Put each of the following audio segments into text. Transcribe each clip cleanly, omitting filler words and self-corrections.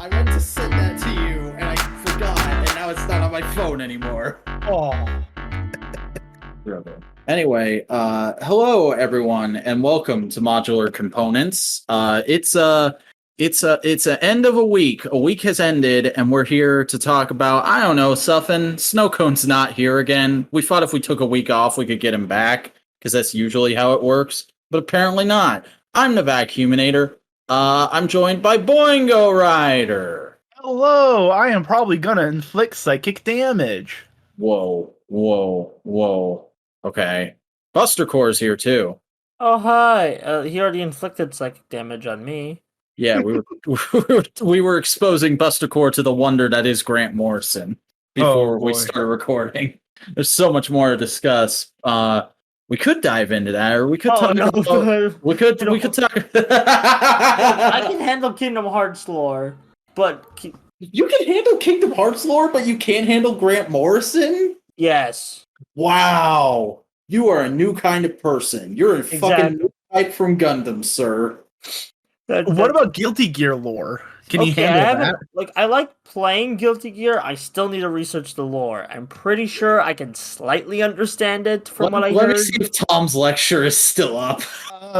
I meant to send that to you, and I forgot, and now it's not on my phone anymore. Oh. Anyway, hello everyone, and welcome to Modular Components. It's a end of a week. A week has ended, and we're here to talk about, I don't know, something. Snowcone's not here again. We thought if we took a week off, we could get him back, because that's usually how it works, but apparently not. I'm the Vacuuminator. I'm joined by Boingo Rider. Hello, I am probably gonna inflict psychic damage. Whoa. Okay. Buster Core's here too. Oh, hi. He already inflicted psychic damage on me. Yeah, we were exposing Buster Core to the wonder that is Grant Morrison before we started recording. There's so much more to discuss. We could dive into that, or we could talk. We could talk. I can handle Kingdom Hearts lore, but you can handle Kingdom Hearts lore, but you can't handle Grant Morrison. Yes. Wow, you are a new kind of person. You're a fucking new type from Gundam, sir. What about Guilty Gear lore? Can you handle that? Like, I like playing Guilty Gear. I still need to research the lore. I'm pretty sure I can slightly understand it from what I heard. Let me see if Tom's lecture is still up.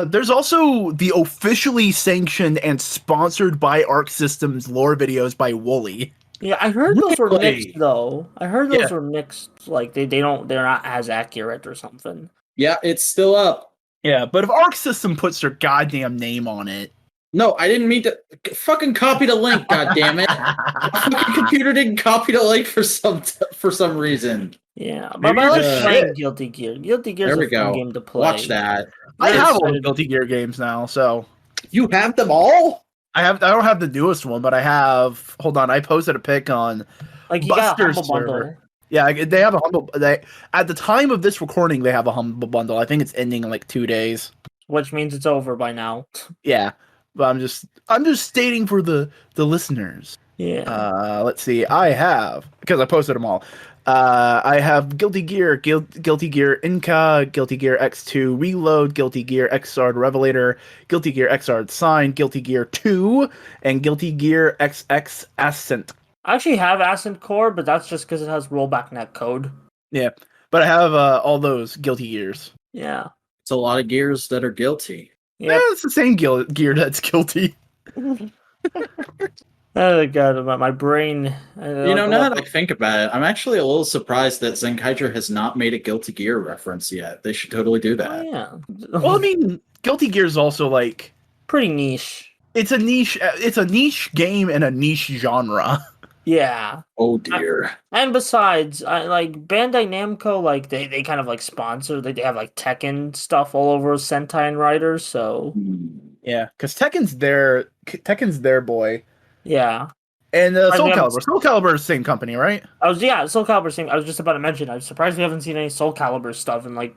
There's also the officially sanctioned and sponsored by Arc Systems lore videos by Wooly. Yeah, I heard those were mixed though. I heard those were mixed. Like they're not as accurate or something. Yeah, it's still up. Yeah, but if Arc System puts their goddamn name on it. No, I didn't mean to fucking copy the link, goddammit. My fucking computer didn't copy the link for some reason. Yeah, but I like playing Guilty Gear. Guilty Gear is a fun game to play. Watch that. I have all the Guilty Gear games now, so you have them all? I don't have the newest one, but I have. Hold on, I posted a pic on Buster's server. Yeah, they have a humble. At the time of this recording, they have a humble bundle. I think it's ending in like 2 days, which means it's over by now. Yeah, but I'm just stating for the listeners. Yeah. Let's see. I have, because I posted them all. I have Guilty Gear, Guilty Gear Inca, Guilty Gear X2 Reload, Guilty Gear Xrd Revelator, Guilty Gear Xrd Sign, Guilty Gear 2, and Guilty Gear XX Ascent. I actually have Ascent Core, but that's just because it has rollback netcode. Yeah, but I have all those Guilty Gears. Yeah. It's a lot of gears that are guilty. Yep. Yeah, it's the same gear that's guilty. Oh god, my brain. Now that I think about it, I'm actually a little surprised that Zenkaiger has not made a Guilty Gear reference yet. They should totally do that. Oh, yeah. Well, I mean, Guilty Gear is also like pretty niche. It's a niche game and a niche genre. Yeah. Oh dear. And besides, like Bandai Namco, like they kind of like sponsor. They have like Tekken stuff all over Sentai and Riders. So yeah, because Tekken's their boy. Yeah. And Soul Calibur. Soul Calibur is the same company, right? Soul Calibur same. I was just about to mention. I'm surprised we haven't seen any Soul Calibur stuff, and like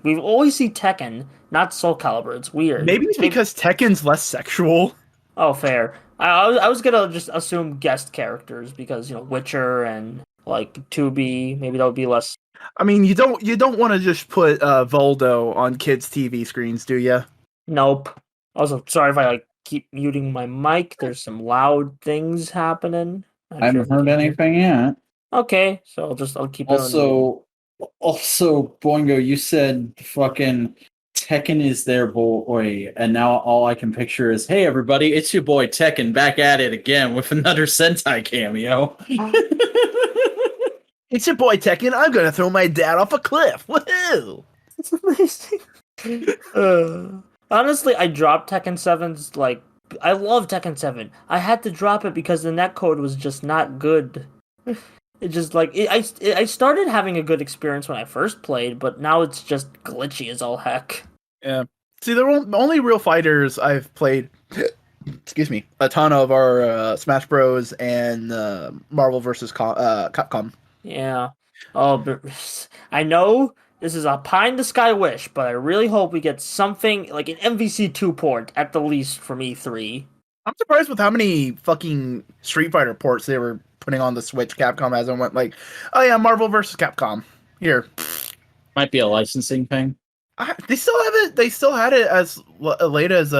we always see Tekken, not Soul Calibur. It's weird. Maybe it's because Tekken's less sexual. Oh, fair. I was gonna just assume guest characters because Witcher and like 2B. Maybe that would be less. I mean, you don't want to just put Voldo on kids' TV screens, do you? Nope. Also, sorry if I keep muting my mic. There's some loud things happening. I haven't heard anything yet. Okay, so I'll keep it. Also, Boingo, you said fucking Tekken is their boy, and now all I can picture is, hey everybody, it's your boy Tekken back at it again with another Sentai cameo. It's your boy Tekken. I'm gonna throw my dad off a cliff. Woohoo! It's amazing. Honestly, I dropped Tekken 7's, I love Tekken 7. I had to drop it because the netcode was just not good. It just, I started having a good experience when I first played, but now it's just glitchy as all heck. Yeah. See, the only real fighters I've played, excuse me, a ton of are Smash Bros. And Marvel vs. Capcom. Yeah. Oh, but I know this is a pie-in-the-sky wish, but I really hope we get something like an MVC2 port, at the least, from E3. I'm surprised with how many fucking Street Fighter ports they were putting on the Switch. Capcom has and went like, oh yeah, Marvel vs. Capcom. Here. Might be a licensing thing. They still have it. They still had it as late as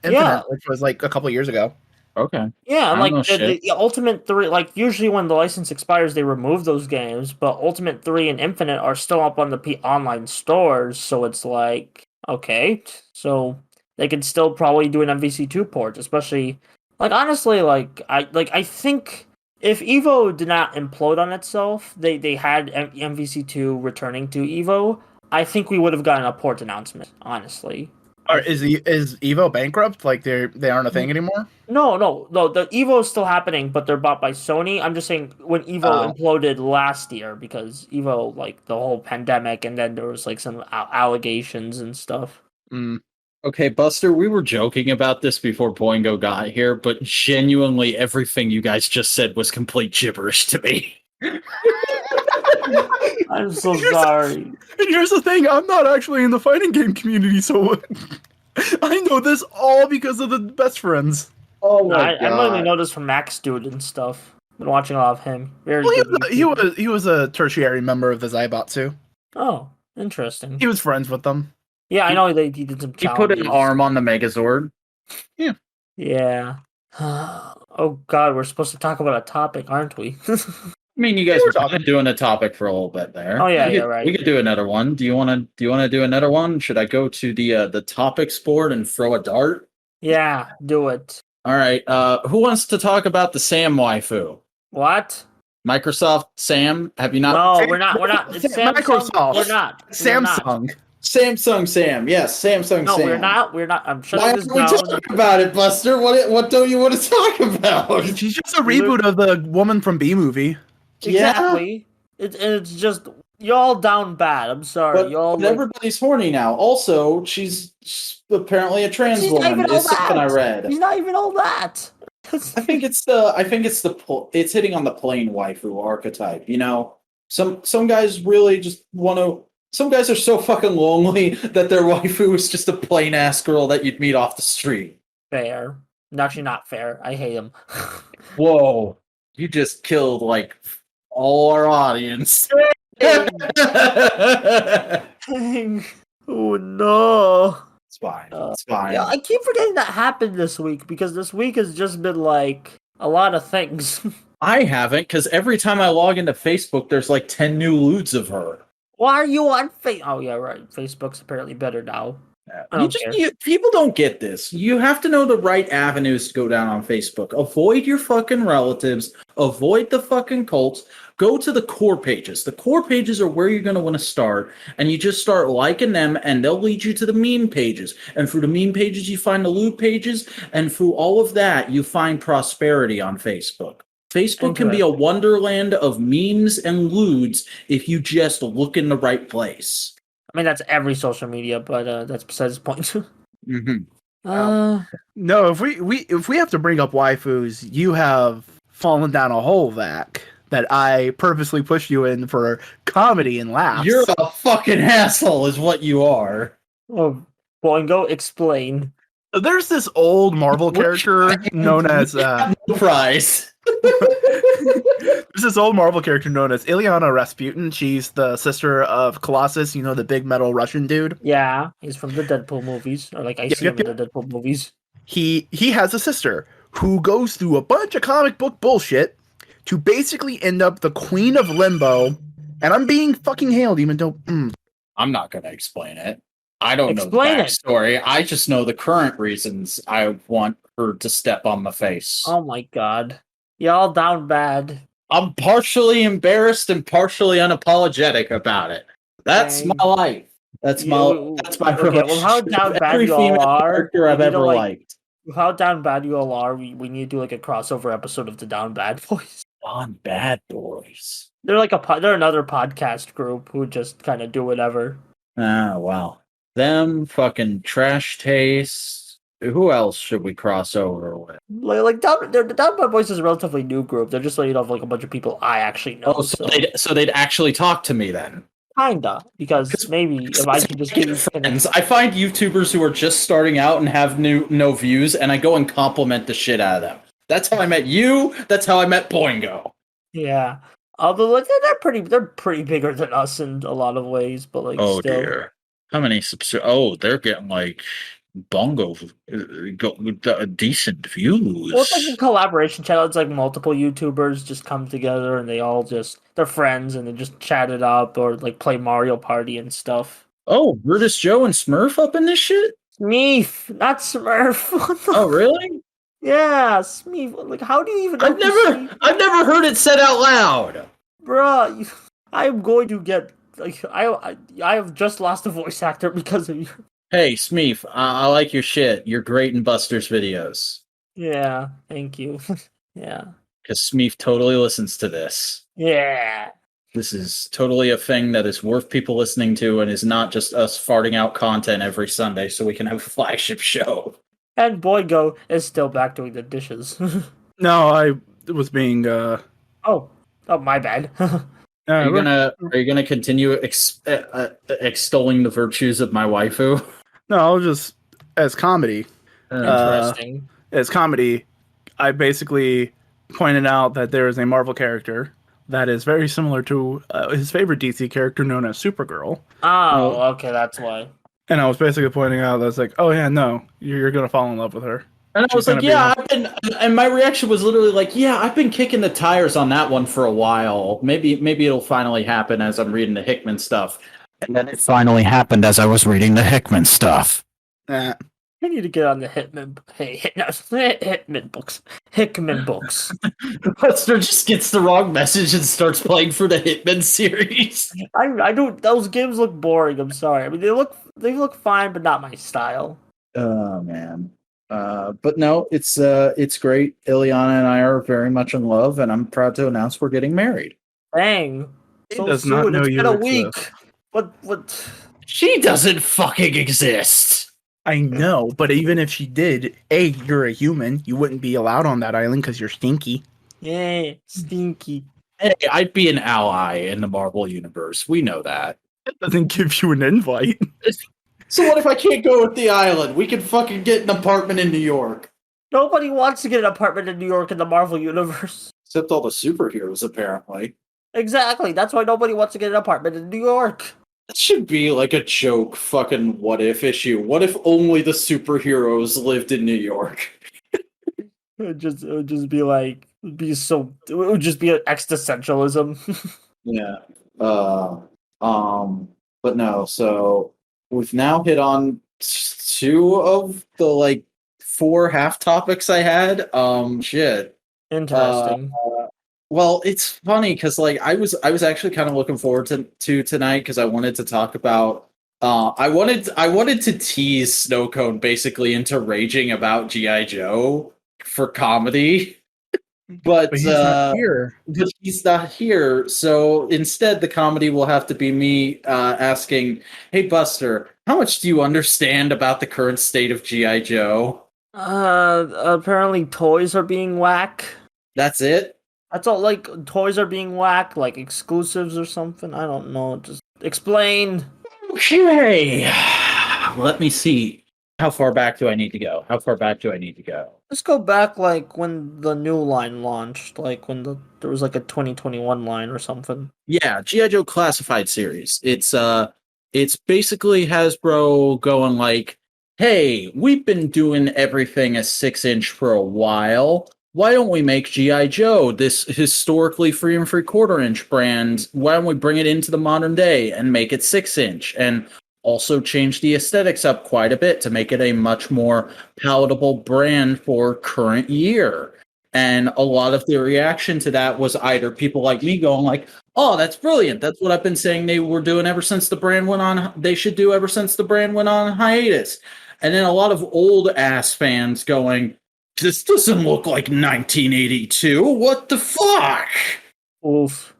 Infinite, which was like a couple years ago. Okay. Yeah, I and don't know like shit. the Ultimate 3, like usually when the license expires, they remove those games, but Ultimate 3 and Infinite are still up on the online stores, so it's like, okay, so they could still probably do an MVC2 port, especially like honestly, I think if Evo did not implode on itself, they had MVC2 returning to Evo, I think we would have gotten a port announcement, honestly. Is Evo bankrupt? Like they aren't a thing anymore? No. The Evo is still happening, but they're bought by Sony. I'm just saying when Evo Oh. imploded last year because Evo, like the whole pandemic, and then there was like some allegations and stuff. Mm. Okay, Buster, we were joking about this before Boingo got here, but genuinely everything you guys just said was complete gibberish to me. I'm so sorry. And here's the thing: I'm not actually in the fighting game community, so I know this all because of the best friends. Oh I mainly know this from Max Dude and stuff. Been watching a lot of him. Very Well, good. he was a tertiary member of the Zaibatsu. Oh, interesting. He was friends with them. Yeah, I know he did some He put an challenges. arm on the Megazord. Yeah. Oh God, we're supposed to talk about a topic, aren't we? I mean, you guys We were were kind talking. of doing a topic for a little bit there. Oh, yeah, we could, right. We could do another one. Do you want to do another one? Should I go to the topics board and throw a dart? Yeah, do it. All right. Who wants to talk about the Sam waifu? What? Microsoft Sam? Have you not? No, we're not. We're not. It's Microsoft. Samsung. We're not. We're not. Samsung. Samsung Sam. Yes, Samsung No, Sam. we're not. We're not. I'm Why shutting this don't we down. talk about it, Buster? What don't you want to talk about? She's just a reboot of the Woman from B movie. Exactly. It's just y'all down bad. I'm sorry. But, Y'all. but everybody's horny now. Also, she's apparently a trans She's not woman. even all Is something I that. read. He's not even all that. I think it's it's hitting on the plain waifu archetype. You know, some guys really just want to. Some guys are so fucking lonely that their waifu is just a plain ass girl that you'd meet off the street. Fair. Actually, not fair. I hate him. Whoa, you just killed like all our audience. Oh no. It's fine. It's fine. Yeah, I keep forgetting that happened this week because this week has just been like a lot of things. I haven't, because every time I log into Facebook, there's like 10 new lewds of her. Why are you on Oh yeah, right. Facebook's apparently better now. I don't care. People don't get this. You have to know the right avenues to go down on Facebook. Avoid your fucking relatives. Avoid the fucking cults. Go to the core pages. The core pages are where you're going to want to start. And you just start liking them, and they'll lead you to the meme pages. And through the meme pages, you find the loot pages. And through all of that, you find prosperity on Facebook. Facebook can be a wonderland of memes and lewds if you just look in the right place. I mean, that's every social media, but that's besides the point. Mm-hmm. No, if we have to bring up waifus, you have fallen down a hole, Vac, that I purposely pushed you in for comedy and laughs. You're a fucking asshole, is what you are. Oh, Boingo, explain. There's this old Marvel character known as Prize. There's this old Marvel character known as Ilyana Rasputin. She's the sister of Colossus, you know, the big metal Russian dude. Yeah, he's from the Deadpool movies, or like I see him in the Deadpool movies. He has a sister who goes through a bunch of comic book bullshit to basically end up the queen of limbo. And I'm being fucking hailed, even though I'm not gonna explain it. I don't know the Explain it. backstory. I just know the current reasons I want her to step on my face. Oh my god. Y'all down bad. I'm partially embarrassed and partially unapologetic about it. That's Dang. my life. That's my Okay, relationship well, how down with bad every you all female are, character I've we need to, ever like- liked. How down bad you all are, we need to do like a crossover episode of the Down Bad Boys. On Bad Boys. They're like they're another podcast group who just kind of do whatever. Ah, wow. Them fucking trash tastes. Who else should we cross over with? Like the Down Bad Boys is a relatively new group. They're just like, like a bunch of people I actually know. Oh, so they'd actually talk to me then. Kinda, because maybe if I could just give you friends, I find YouTubers who are just starting out and have no views, and I go and compliment the shit out of them. That's how I met you. That's how I met Boingo. Yeah. Although like they're pretty bigger than us in a lot of ways, but like still. Dear. How many they're getting like Bongo decent views. Well, it's like a collaboration channel. It's like multiple YouTubers just come together and they're friends and they just chat it up or like play Mario Party and stuff. Oh, Brutus Joe and Smurf up in this shit? Smeef, not Smurf. Oh, really? Yeah, Smeef. Like, how do you even know I've never heard it said out loud. Bruh, I'm going to get like I have just lost a voice actor because of you. Hey, Smeef, I like your shit. You're great in Buster's videos. Yeah, thank you. Yeah. Because Smeef totally listens to this. Yeah. This is totally a thing that is worth people listening to and is not just us farting out content every Sunday so we can have a flagship show. And Boygo is still back doing the dishes. No, I was being. Oh, my bad. Are you gonna continue extolling the virtues of my waifu? No, I'll just as comedy. Interesting. As comedy, I basically pointed out that there is a Marvel character that is very similar to his favorite DC character known as Supergirl. Oh, okay, that's why. And I was basically pointing out that it's like, oh yeah, no, you're gonna fall in love with her. And I was like, yeah, and my reaction was literally like, yeah, I've been kicking the tires on that one for a while. Maybe it'll finally happen as I'm reading the Hickman stuff. And then it finally happened as I was reading the Hickman stuff. Eh. I need to get on the Hickman books. Hickman books. Buster just gets the wrong message and starts playing for the Hitman series. I don't. Those games look boring. I'm sorry. I mean, they look fine, but not my style. Oh man. But no, it's great. Ileana and I are very much in love, and I'm proud to announce we're getting married. Dang. He So does soon. not know It's you been a exist. week. What? She doesn't fucking exist. I know, but even if she did, you're a human. You wouldn't be allowed on that island because you're stinky. Yeah, stinky. Hey, I'd be an ally in the Marvel universe. We know that. That doesn't give you an invite. So what if I can't go with the island? We can fucking get an apartment in New York. Nobody wants to get an apartment in New York in the Marvel universe. Except all the superheroes, apparently. Exactly. That's why nobody wants to get an apartment in New York. That should be like a joke fucking what if issue. What if only the superheroes lived in New York? It would just be like it would just be an existentialism. Yeah. But no, so we've now hit on two of the like 4 half topics I had. Shit. Interesting. Well, it's funny because like I was actually kind of looking forward to tonight because I wanted to talk about I wanted to tease Snowcone basically into raging about G.I. Joe for comedy. But But he's not here. But he's not here, so instead the comedy will have to be me asking, "Hey Buster, how much do you understand about the current state of G.I. Joe?" Apparently toys are being whack. That's it? That's all. Like toys are being whack, like exclusives or something. I don't know. Just explain. Okay. Let me see. How far back do I need to go? Let's go back like when the new line launched, like when there was like a 2021 line or something. Yeah, G.I. Joe Classified series. It's basically Hasbro going like, hey, we've been doing everything a 6-inch for a while. Why don't we make G.I. Joe, this historically 3 and 3/4-inch brand? Why don't we bring it into the modern day and make it 6-inch? And also change the aesthetics up quite a bit to make it a much more palatable brand for current year. And a lot of the reaction to that was either people like me going like, oh, that's brilliant. That's what I've been saying they were doing ever since the brand went on. They should do ever since the brand went on hiatus. And then a lot of old ass fans going, this doesn't look like 1982. What the fuck? Oof.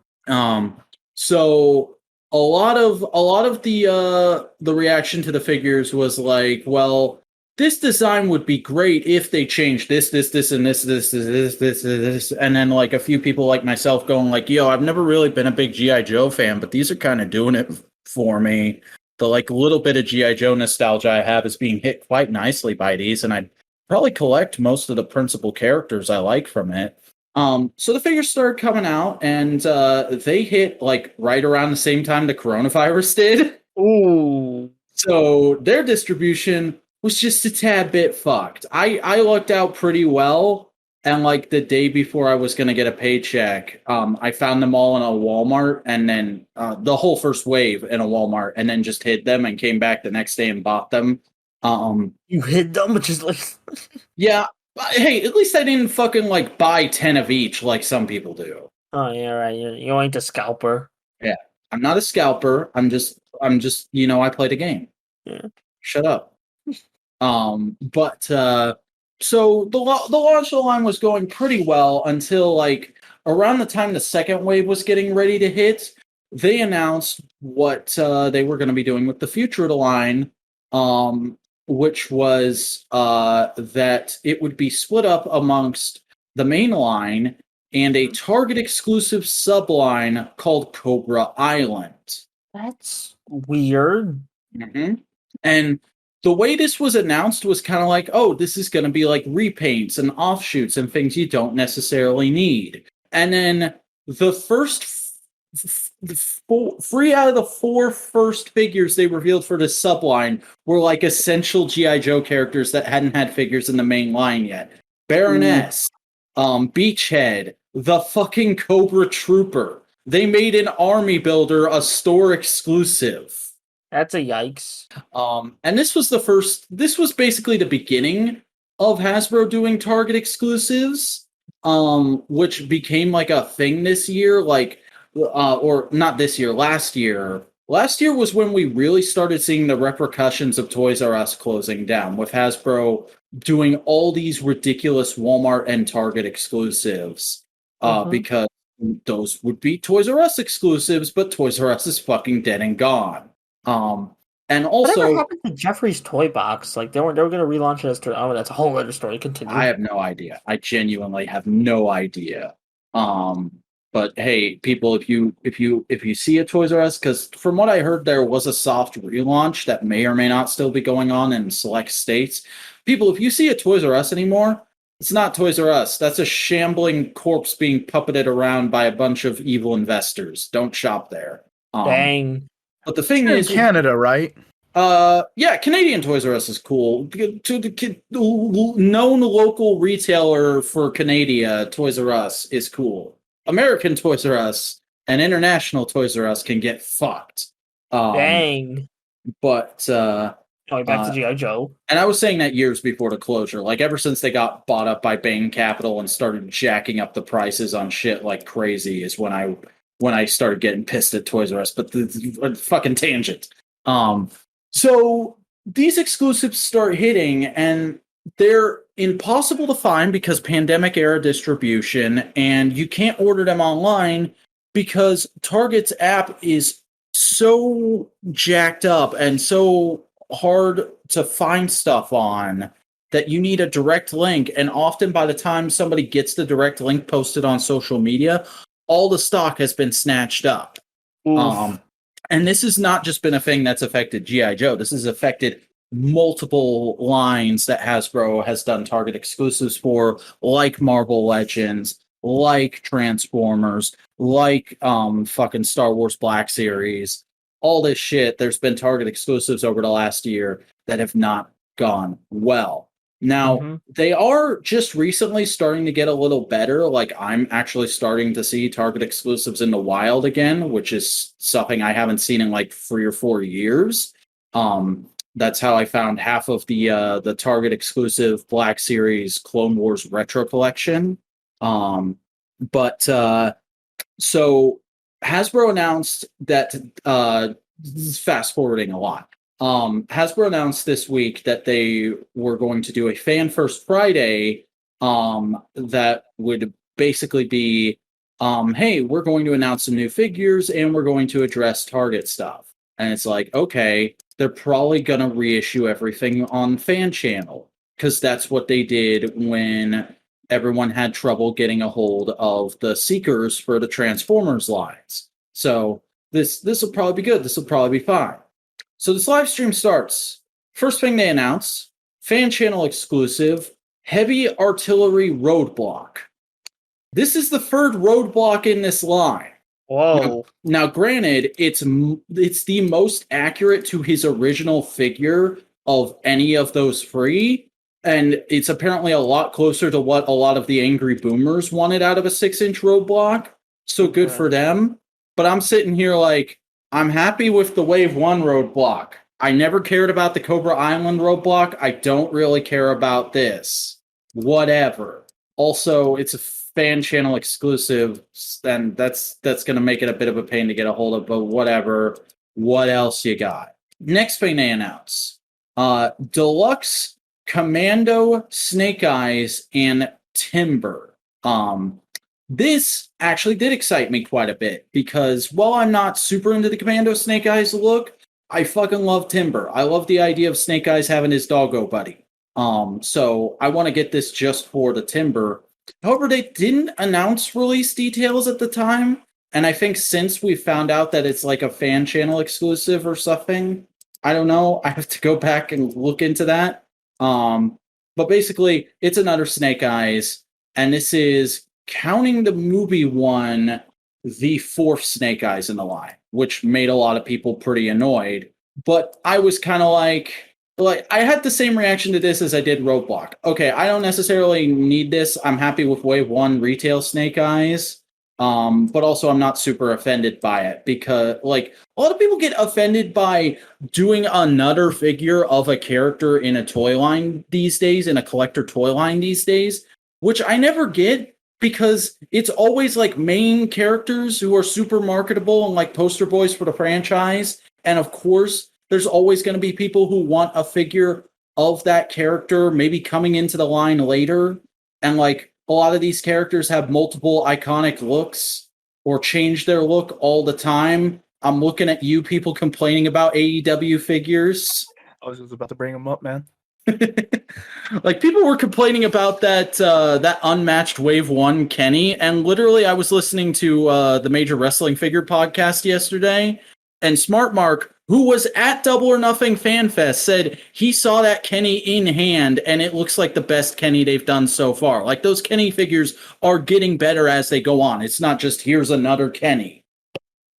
So a lot of the reaction to the figures was like, well, this design would be great if they changed this, and this, and then like a few people like myself going like, yo, I've never really been a big G.I. Joe fan, but these are kind of doing it for me. The like little bit of G.I. Joe nostalgia I have is being hit quite nicely by these, and I'd probably collect most of the principal characters I like from it. So the figures started coming out, and they hit like right around the same time the coronavirus did. Ooh. So their distribution was just a tad bit fucked. I lucked out pretty well. And like the day before I was going to get a paycheck, I found them all in a Walmart, and then the whole first wave in a Walmart, and then just hid them and came back the next day and bought them. You hid them, which is like, Yeah, hey, at least I didn't fucking like buy 10 of each like some people do. oh yeah, right. You ain't a scalper. Yeah, I'm not a scalper. I'm just I played a game. Yeah. Shut up. But so the launch of the line was going pretty well until like around the time the second wave was getting ready to hit. They announced what they were going to be doing with the future of the line, which was that it would be split up amongst the main line and a Target exclusive subline called Cobra Island. That's weird. Mm-hmm. And the way this was announced was kind of like, oh, this is going to be like repaints and offshoots and things you don't necessarily need. And then the first three out of the four first figures they revealed for the subline were like essential G.I. Joe characters that hadn't had figures in the main line yet. Baroness, Beachhead, the fucking Cobra Trooper. They made an army builder a store exclusive. That's a yikes. And this was basically the beginning of Hasbro doing Target exclusives, which became like a thing this year, or not this year, last year. Last year was when we really started seeing the repercussions of Toys R Us closing down, with Hasbro doing all these ridiculous Walmart and Target exclusives, because those would be Toys R Us exclusives, but Toys R Us is fucking dead and gone. And also, whatever happened to Jeffrey's Toy Box? Like they were going to relaunch it as that's a whole other story. Continue. I have no idea. I genuinely have no idea. But hey, people, if you see a Toys R Us, because from what I heard, there was a soft relaunch that may or may not still be going on in select states. People, if you see a Toys R Us anymore, it's not Toys R Us. That's a shambling corpse being puppeted around by a bunch of evil investors. Don't shop there. Dang. But the thing is, Canada, right? Yeah, Canadian Toys R Us is cool. Known local retailer for Canada, Toys R Us is cool. American Toys R Us and international Toys R Us can get fucked. Dang. But back to G.I. Joe. And I was saying that years before the closure. Like ever since they got bought up by Bain Capital and started jacking up the prices on shit like crazy is when I started getting pissed at Toys R Us, but the fucking tangent. So these exclusives start hitting, and they're impossible to find because pandemic era distribution, and you can't order them online because Target's app is so jacked up and so hard to find stuff on that you need a direct link. And often by the time somebody gets the direct link posted on social media, all the stock has been snatched up. And this has not just been a thing that's affected G.I. Joe. This has affected multiple lines that Hasbro has done Target exclusives for, like Marvel Legends, like Transformers, like fucking Star Wars Black Series. All this shit, there's been Target exclusives over the last year that have not gone well. Now, they are just recently starting to get a little better. Like, I'm actually starting to see Target exclusives in the wild again, which is something I haven't seen in like 3 or 4 years. That's how I found half of the Target exclusive Black Series Clone Wars Retro Collection. So Hasbro announced that, this is fast forwarding a lot. Hasbro announced this week that they were going to do a Fan First Friday that would basically be, hey, we're going to announce some new figures and we're going to address Target stuff. And it's like, okay, they're probably going to reissue everything on Fan Channel because that's what they did when everyone had trouble getting a hold of the Seekers for the Transformers lines. So this will probably be good. This will probably be fine. So this live stream starts. First thing they announce, Fan Channel exclusive, Heavy Artillery Roadblock. This is the third roadblock in this line. Whoa. Now granted, it's the most accurate to his original figure of any of those free. And it's apparently a lot closer to what a lot of the angry boomers wanted out of a 6-inch roadblock. So good for them. But I'm sitting here like, I'm happy with the Wave 1 roadblock. I never cared about the Cobra Island roadblock. I don't really care about this. Whatever. Also, it's a fan channel exclusive, and that's going to make it a bit of a pain to get a hold of, but whatever. What else you got? Next thing they announce. Deluxe Commando, Snake Eyes, and Timber. This actually did excite me quite a bit because while I'm not super into the Commando Snake Eyes look, I fucking love Timber. I love the idea of Snake Eyes having his doggo buddy. So I want to get this just for the Timber. However, they didn't announce release details at the time, and I think since we found out that it's like a fan channel exclusive or something, I don't know. I have to go back and look into that. But basically, it's another Snake Eyes, and this is, counting the movie one, the fourth Snake Eyes in the line, which made a lot of people pretty annoyed. But I was kind of like I had the same reaction to this as I did Roadblock. Okay, I don't necessarily need this. I'm happy with Wave 1 retail Snake Eyes. But also I'm not super offended by it because like a lot of people get offended by doing another figure of a character in a toy line these days, in a collector toy line these days, which I never get because it's always like main characters who are super marketable and like poster boys for the franchise. And of course, there's always going to be people who want a figure of that character maybe coming into the line later. And like, a lot of these characters have multiple iconic looks or change their look all the time. I'm looking at you people complaining about AEW figures. I was just about to bring them up, man. Like people were complaining about that that unmatched Wave 1 Kenny, and literally I was listening to the Major Wrestling Figure podcast yesterday, and Smart Mark, who was at Double or Nothing Fan Fest, said he saw that Kenny in hand, and it looks like the best Kenny they've done so far. Like, those Kenny figures are getting better as they go on. It's not just, here's another Kenny.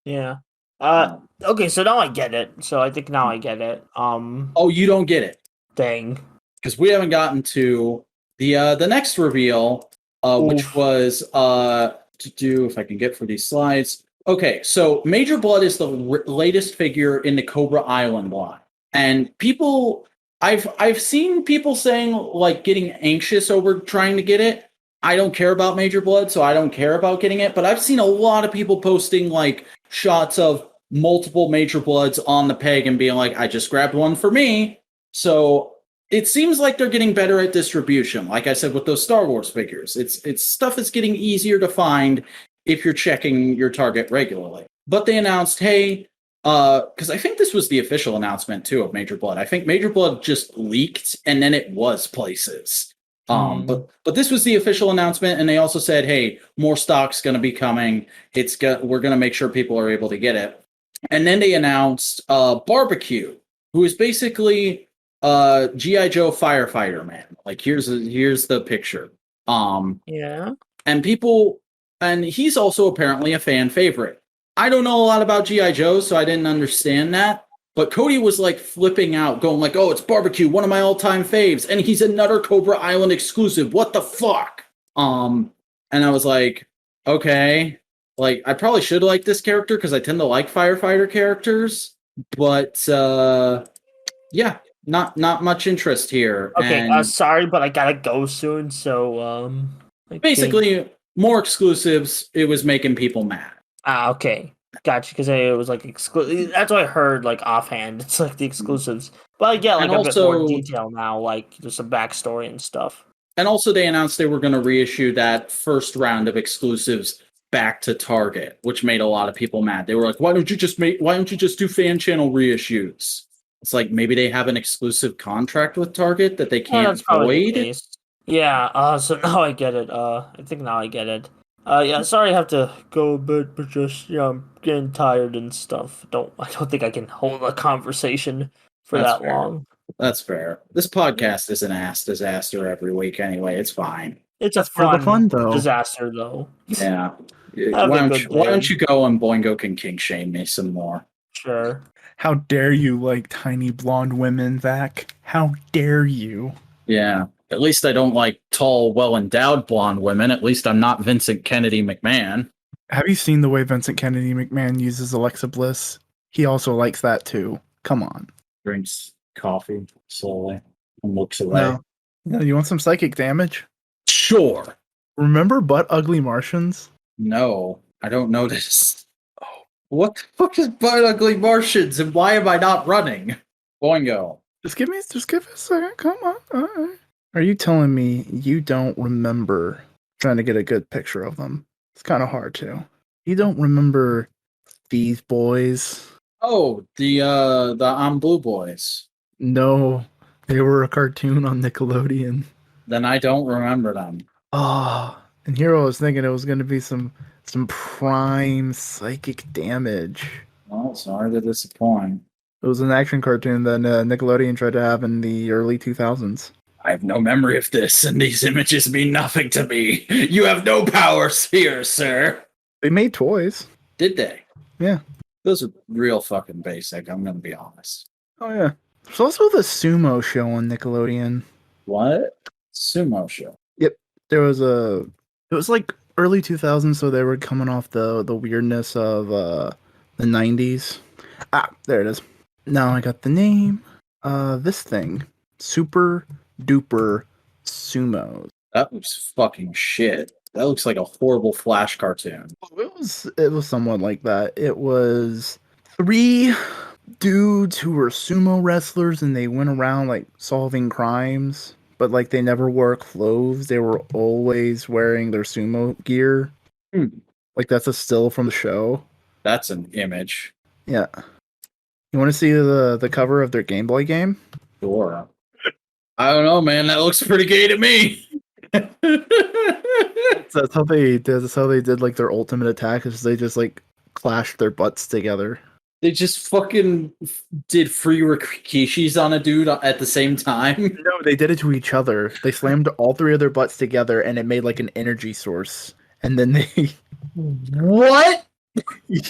Yeah. Okay, so now I get it. So I think now I get it. Oh, you don't get it. Dang. Because we haven't gotten to the next reveal, which was, to do, if I can get for these slides... Okay, so Major Blood is the latest figure in the Cobra Island line, and people, I've seen people saying like getting anxious over trying to get it. I don't care about Major Blood, so I don't care about getting it. But I've seen a lot of people posting like shots of multiple Major Bloods on the peg and being like, "I just grabbed one for me." So it seems like they're getting better at distribution. Like I said with those Star Wars figures, it's stuff that's getting easier to find if you're checking your Target regularly. But they announced, hey, because I think this was the official announcement, too, of Major Blood. I think Major Blood just leaked, and then it was places. But this was the official announcement, and they also said, hey, more stock's going to be coming. We're going to make sure people are able to get it. And then they announced Barbecue, who is basically G.I. Joe Firefighter Man. Like, here's the picture. Yeah. And people... And he's also apparently a fan favorite. I don't know a lot about G.I. Joe, so I didn't understand that. But Cody was like flipping out, going like, oh, it's Barbecue, one of my all-time faves. And he's another Cobra Island exclusive. What the fuck? And I was like, okay. Like, I probably should like this character because I tend to like firefighter characters. But, yeah, not much interest here. Okay, sorry, but I gotta go soon, so, basically... More exclusives, it was making people mad. Okay. Gotcha, because it was like exclusive. That's what I heard, like offhand. It's like the exclusives. But I get like a bit more detail now, like just a backstory and stuff. And also they announced they were going to reissue that first round of exclusives back to Target, which made a lot of people mad. They were like, why don't you just do fan channel reissues? It's like maybe they have an exclusive contract with Target that they can't void. Yeah, so now I get it. I think now I get it. Yeah, sorry I have to go a bit, but just, I'm getting tired and stuff. I don't think I can hold a conversation for that long. That's fair. This podcast is an ass disaster every week anyway. It's fine. It's a fun disaster, though. Yeah. Why don't you go and Boingo can kink shame me some more? Sure. How dare you like tiny blonde women, Zach? How dare you? Yeah. At least I don't like tall, well-endowed blonde women. At least I'm not Vincent Kennedy McMahon. Have you seen the way Vincent Kennedy McMahon uses Alexa Bliss? He also likes that too. Come on. Drinks coffee slowly and looks away. No, you want some psychic damage? Sure. Remember Butt Ugly Martians? No, I don't notice. Oh, what the fuck is Butt Ugly Martians and why am I not running? Boingo. Just give a second. Come on. All right. Are you telling me you don't remember trying to get a good picture of them? It's kind of hard to. You don't remember these boys? Oh, the I'm Blue Boys. No, they were a cartoon on Nickelodeon. Then I don't remember them. Oh, and here I was thinking it was going to be some prime psychic damage. Well, sorry to disappoint. It was an action cartoon that Nickelodeon tried to have in the early 2000s. I have no memory of this, and these images mean nothing to me. You have no powers here, sir. They made toys. Did they? Yeah. Those are real fucking basic, I'm gonna be honest. Oh, yeah. There's also the Sumo show on Nickelodeon. What? Sumo show. Yep. There was it was like early 2000s, so they were coming off the weirdness of the 90s. Ah, there it is. Now I got the name. This thing. Super Duper Sumo. That looks fucking shit. That looks like a horrible Flash cartoon. It was somewhat like that. It was 3 dudes who were sumo wrestlers and they went around like solving crimes, but like they never wore clothes. They were always wearing their sumo gear. Like that's a still from the show. That's an image. Yeah. You want to see the cover of their Game Boy game? Sure. I don't know, man. That looks pretty gay to me. That's how they did. That's how they did like their ultimate attack. Is they just like clashed their butts together. They just fucking did free Rikishis on a dude at the same time. No, they did it to each other. They slammed all 3 of their butts together, and it made like an energy source. And then they, What?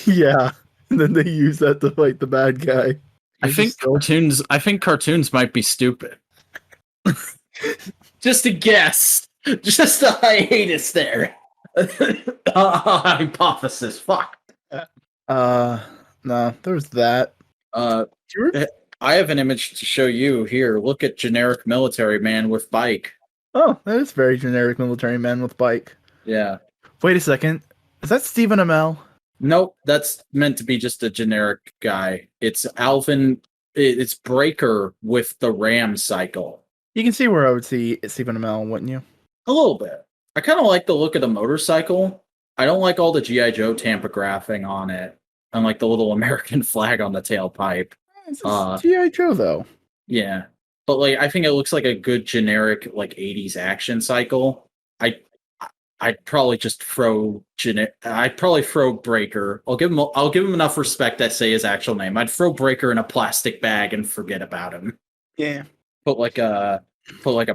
yeah, and then they used that to fight the bad guy. I think cartoons might be stupid. Just a guess. Just a hiatus there. Hypothesis. Fuck. No, there's that. I have an image to show you here. Look at generic military man with bike. Oh, that is very generic military man with bike. Yeah. Wait a second. Is that Stephen Amell? Nope, that's meant to be just a generic guy. It's Alvin. It's Breaker with the Ram cycle. You can see where I would see Stephen Amell, wouldn't you? A little bit. I kind of like the look of the motorcycle. I don't like all the G.I. Joe tampography on it. And like the little American flag on the tailpipe. It's G.I. Joe, though. Yeah. But like I think it looks like a good generic like 80s action cycle. I'd probably just throw Breaker. I'll give him enough respect to say his actual name. I'd throw Breaker in a plastic bag and forget about him. Yeah. Put like a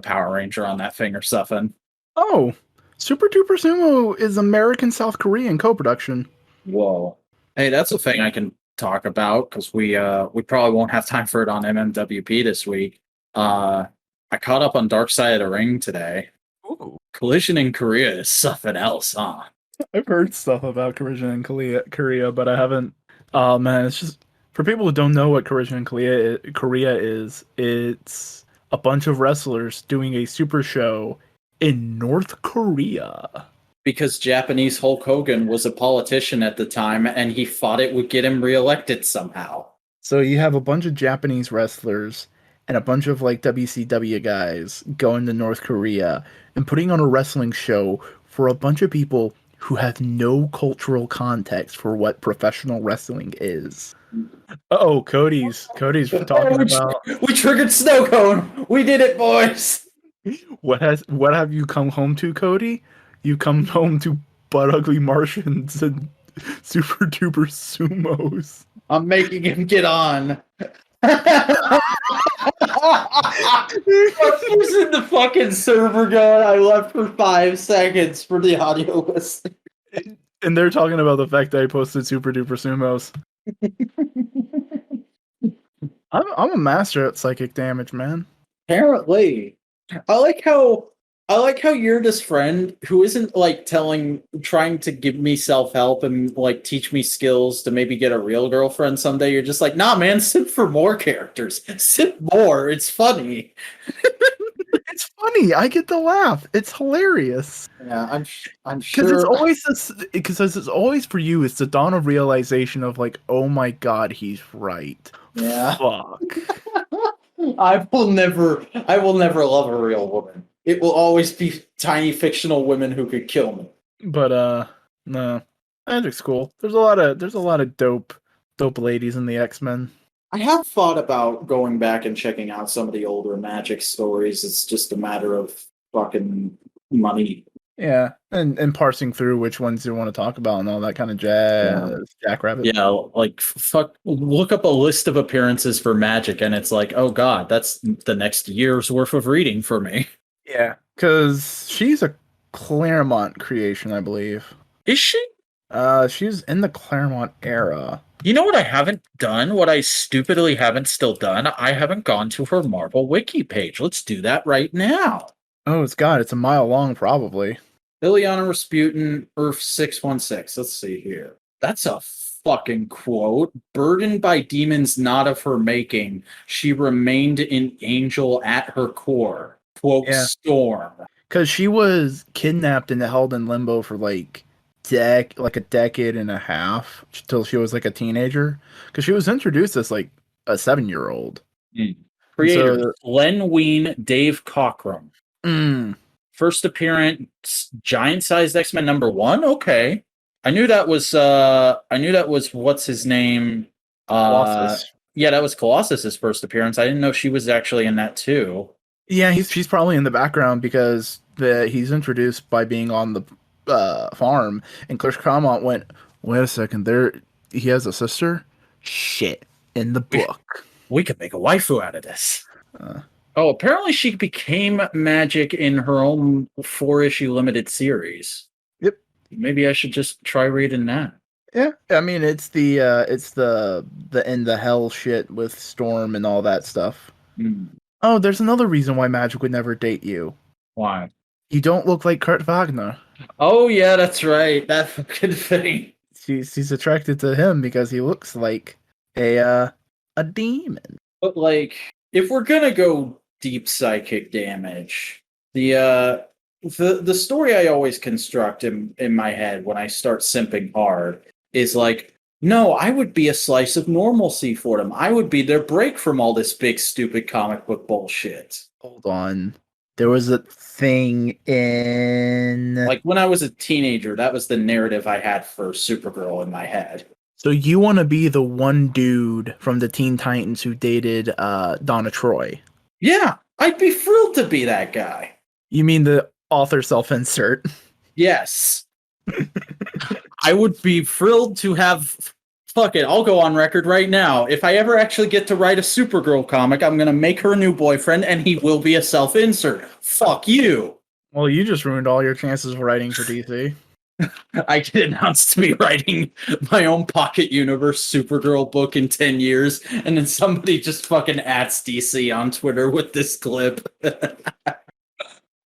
Power Ranger on that thing or something. Oh, Super Duper Sumo is American South Korean co-production. Whoa. Hey, that's a thing I can talk about because we probably won't have time for it on MMWP this week. I caught up on Dark Side of the Ring today. Ooh. Collision in Korea is something else, huh? I've heard stuff about Collision in Korea, but I haven't. Oh man, it's just for people who don't know what Collision in Korea is. It's a bunch of wrestlers doing a super show in North Korea. Because Japanese Hulk Hogan was a politician at the time, and he thought it would get him reelected somehow. So you have a bunch of Japanese wrestlers and a bunch of like WCW guys going to North Korea and putting on a wrestling show for a bunch of people who have no cultural context for what professional wrestling is. Oh, Cody's talking about. We triggered Snow Cone. We did it, boys. What have you come home to, Cody? You come home to butt ugly Martians and super duper sumos. I'm making him get on. I was in the fucking server going. I left for 5 seconds for the audio listening. And they're talking about the fact that I posted super duper sumos. I'm a master at psychic damage, man. Apparently, I like how you're this friend who isn't like trying to give me self help and like teach me skills to maybe get a real girlfriend someday. You're just like, nah, man, sit for more characters, sit more. It's funny. It's funny. I get to laugh. It's hilarious. Yeah, I'm Because it's sure. always this. Because it's always for you. It's the dawn of realization of like, oh my god, he's right. Yeah. Fuck. I will never love a real woman. It will always be tiny fictional women who could kill me. But no, Magic's cool. There's a lot of dope ladies in the X-Men. I have thought about going back and checking out some of the older Magic stories. It's just a matter of fucking money. Yeah, and parsing through which ones you want to talk about and all that kind of jazz. Jackrabbit. Yeah, like fuck. Look up a list of appearances for Magic, and it's like, oh god, that's the next year's worth of reading for me. Yeah, because she's a Claremont creation, I believe. Is she? She's in the Claremont era. You know what I haven't done? What I stupidly haven't still done? I haven't gone to her Marvel Wiki page. Let's do that right now. Oh, it's a mile long, probably. Ileana Rasputin, Earth 616. Let's see here. That's a fucking quote. Burdened by demons not of her making, she remained an angel at her core. Quote, Yeah. Storm. Because she was kidnapped and held in limbo for like a decade and a half till she was like a teenager. Because she was introduced as like a 7-year-old. Creators, So- Len Wein, Dave Cockrum. First appearance, giant-sized X-Men #1. Okay, I knew that was what's his name? Colossus. Yeah, that was Colossus's first appearance. I didn't know she was actually in that too. Yeah, she's probably in the background because he's introduced by being on the farm, and Claremont went, "Wait a second, he has a sister? Shit, in the book. We could make a waifu out of this." Oh, apparently she became Magic in her own 4-issue limited series. Yep. Maybe I should just try reading that. Yeah, I mean it's the end the hell shit with Storm and all that stuff. Oh, there's another reason why Magic would never date you. Why? You don't look like Kurt Wagner. Oh yeah, that's right. That fucking thing. She's attracted to him because he looks like a demon. But like, if we're gonna go deep psychic damage, the story I always construct in my head when I start simping hard is like, no, I would be a slice of normalcy for them. I would be their break from all this big stupid comic book bullshit. Hold on. There was a thing in like when I was a teenager, that was the narrative I had for Supergirl in my head. So you want to be the one dude from the Teen Titans who dated Donna Troy? Yeah, I'd be thrilled to be that guy. You mean the author self-insert? Yes. I would be thrilled to have... Fuck it, I'll go on record right now. If I ever actually get to write a Supergirl comic, I'm going to make her a new boyfriend, and he will be a self-insert. Fuck you. Well, you just ruined all your chances of writing for DC. I get announced to be writing my own Pocket Universe Supergirl book in 10 years, and then somebody just fucking ats DC on Twitter with this clip. At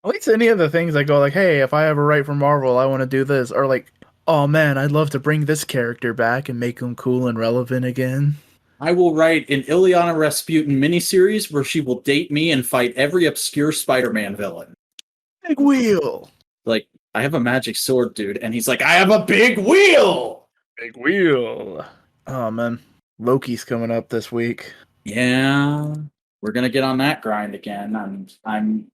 least any of the things I go like, hey, if I ever write for Marvel, I want to do this. Or like, oh man, I'd love to bring this character back and make him cool and relevant again. I will write an Ileana Rasputin miniseries where she will date me and fight every obscure Spider-Man villain. Big wheel. Like, I have a magic sword, dude, and he's like, I have a big wheel! Big wheel. Oh man, Loki's coming up this week. Yeah, we're gonna get on that grind again. I'm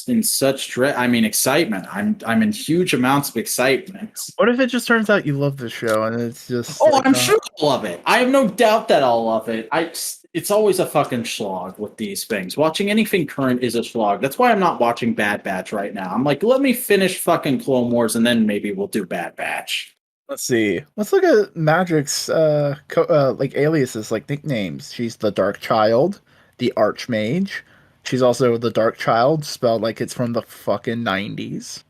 in such dread. I mean, excitement. I'm in huge amounts of excitement. What if it just turns out you love the show and it's just? Oh, I'm sure I'll love it. I have no doubt that I'll love it. It's always a fucking slog with these things. Watching anything current is a slog. That's why I'm not watching Bad Batch right now. I'm like, let me finish fucking Clone Wars and then maybe we'll do Bad Batch. Let's see. Let's look at Magic's like aliases, like nicknames. She's the Dark Child, the Archmage. She's also the Dark Child, spelled like it's from the fucking 90s.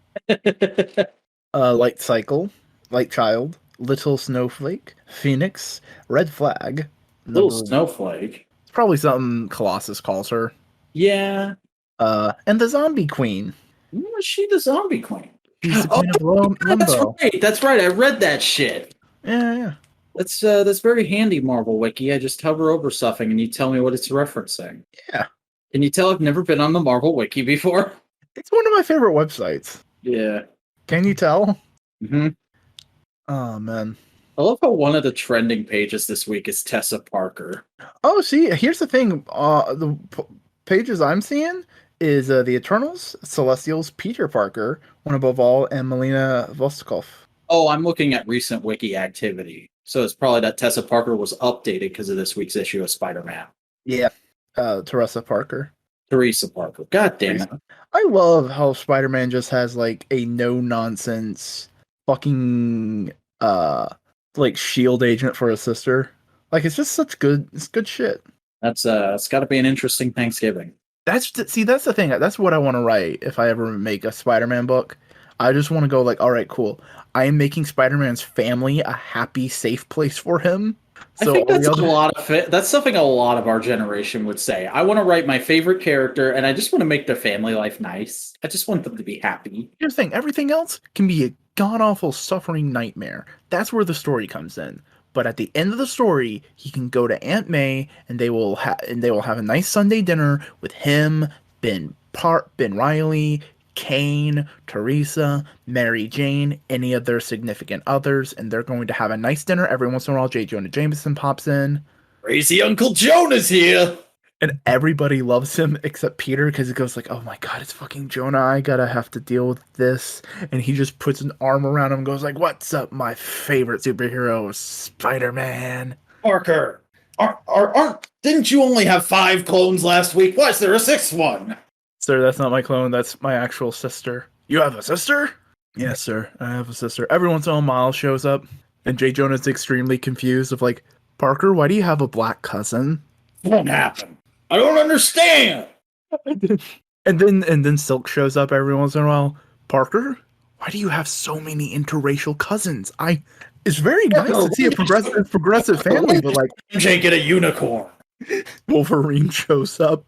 Light Cycle, Light Child, Little Snowflake, Phoenix, Red Flag. Little Snowflake. It's probably something Colossus calls her. Yeah. And the Zombie Queen. Was she the zombie queen? She's the Queen of That's Limbo. right. That's right. I read that shit. Yeah. That's very handy, Marvel Wiki. I just hover over something and you tell me what it's referencing. Yeah. Can you tell I've never been on the Marvel Wiki before? It's one of my favorite websites. Yeah. Can you tell? Mm-hmm. Oh, man. I love how one of the trending pages this week is Tessa Parker. Oh, see, here's the thing. Pages I'm seeing is the Eternals, Celestials, Peter Parker, One Above All, and Melina Vostokov. Oh, I'm looking at recent wiki activity. So it's probably that Tessa Parker was updated because of this week's issue of Spider-Man. Yeah. Teresa Parker. Teresa Parker. God damn it. I love how Spider-Man just has like a no-nonsense fucking like shield agent for a sister. Like it's just it's good shit. That's it's got to be an interesting Thanksgiving. That's the thing. That's what I want to write if I ever make a Spider-Man book. I just want to go like, all right, cool. I am making Spider-Man's family a happy, safe place for him. So I think that's something a lot of our generation would say. I want to write my favorite character, and I just want to make their family life nice. I just want them to be happy. Here's the thing: everything else can be a god-awful, suffering nightmare. That's where the story comes in. But at the end of the story, he can go to Aunt May, and they will have a nice Sunday dinner with him, Ben Riley, Kane, Teresa, Mary Jane, any of their significant others, and they're going to have a nice dinner. Every once in a while, J. Jonah Jameson pops in. Crazy Uncle Jonah's here! And everybody loves him except Peter because he goes like, oh my god, it's fucking Jonah. I gotta have to deal with this. And he just puts an arm around him and goes like, what's up, my favorite superhero, Spider-Man? Parker, didn't you only have 5 clones last week? Why is there a 6th one? Sir, that's not my clone. That's my actual sister. You have a sister? Yes, sir. I have a sister. Every once in a while, Miles shows up, and J. Jonah's extremely confused of like, Parker, why do you have a black cousin? Won't happen. I don't understand. And then Silk shows up every once in a while. Parker, why do you have so many interracial cousins? It's very nice to see a progressive family, but like MJ get a unicorn. Wolverine shows up.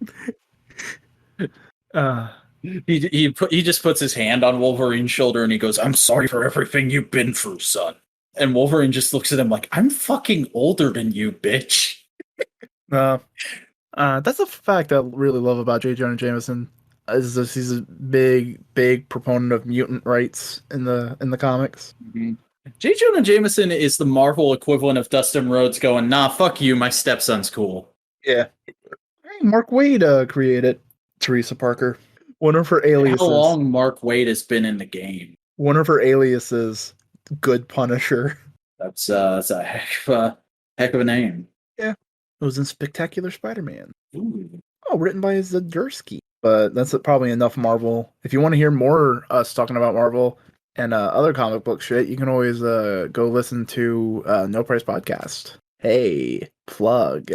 He just puts his hand on Wolverine's shoulder and he goes, "I'm sorry for everything you've been through, son." And Wolverine just looks at him like, "I'm fucking older than you, bitch." That's a fact I really love about J. Jonah Jameson. He's a big proponent of mutant rights in the comics. Mm-hmm. J. Jonah Jameson is the Marvel equivalent of Dustin Rhodes going, "Nah, fuck you, my stepson's cool." Yeah. Hey, Mark Waid created Teresa Parker. One of her aliases. How long Mark Waid has been in the game? One of her aliases, Good Punisher. That's a heck of a name. Yeah. It was in Spectacular Spider-Man. Ooh. Oh, written by Zdarsky. But that's probably enough Marvel. If you want to hear more us talking about Marvel and other comic book shit, you can always go listen to No Price Podcast. Hey, plug.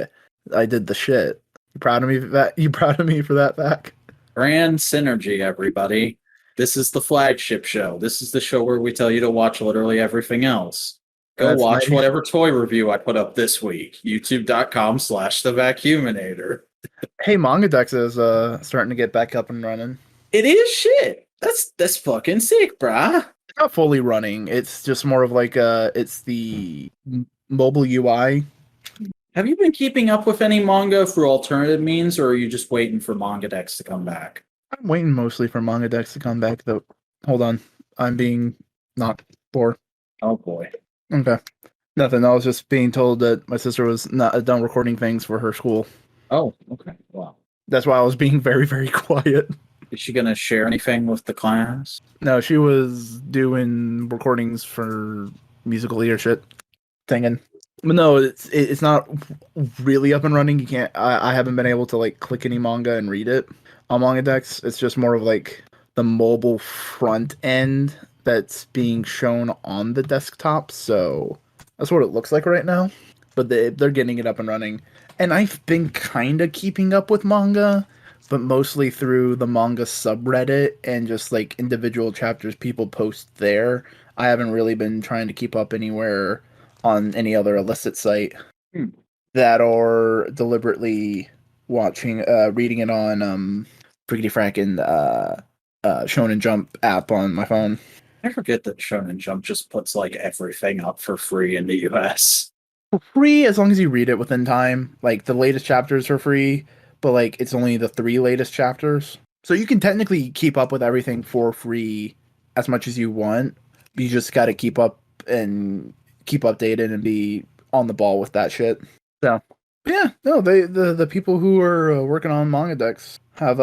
I did the shit. You proud of me for that? You proud of me for that back? Grand Synergy, everybody. This is the flagship show. This is the show where we tell you to watch literally everything else. Go watch whatever toy review I put up this week. YouTube.com/thevacuuminator. Hey, Manga Dex is starting to get back up and running. It is shit. That's fucking sick, brah. It's not fully running. It's just more of like it's the mobile UI. Have you been keeping up with any manga through alternative means, or are you just waiting for Manga Dex to come back? I'm waiting mostly for Manga Dex to come back, though. Hold on. I'm being not poor. Oh, boy. Okay. Nothing. I was just being told that my sister was not done recording things for her school. Oh, okay. Wow. That's why I was being very, very quiet. Is she going to share anything with the class? No, she was doing recordings for musical leadership thing. But no, it's not really up and running. You can't. I haven't been able to like click any manga and read it on Manga Dex. It's just more of like the mobile front end that's being shown on the desktop. So that's what it looks like right now. But they're getting it up and running. And I've been kind of keeping up with manga, but mostly through the manga subreddit and just like individual chapters people post there. I haven't really been trying to keep up anywhere on any other illicit site. that are deliberately reading it on Freaky Frank and Shonen Jump app on my phone. I forget that Shonen Jump just puts like everything up for free in the US. For free as long as you read it within time. Like the latest chapters are free, but like it's only the 3 latest chapters. So you can technically keep up with everything for free as much as you want. You just got to keep updated and be on the ball with that shit. So yeah, no, the people who are working on manga decks have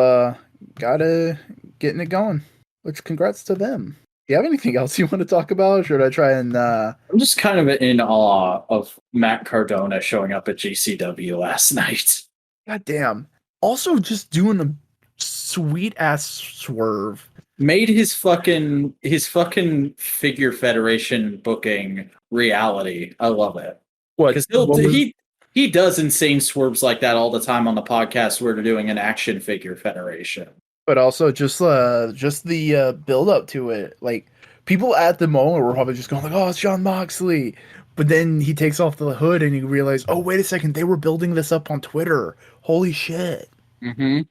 gotta getting it going. Which congrats to them. Do you have anything else you want to talk about? Or should I try and I'm just kind of in awe of Matt Cardona showing up at GCW last night. God damn. Also just doing a sweet ass swerve. Made his fucking figure federation booking reality. I love it. What? Because he does insane swerves like that all the time on the podcast where they're doing an action figure federation. But also just the build up to it. Like people at the moment were probably just going like, "Oh, it's Jon Moxley," but then he takes off the hood and you realize, "Oh, wait a second, they were building this up on Twitter. Holy shit!" Mm-hmm.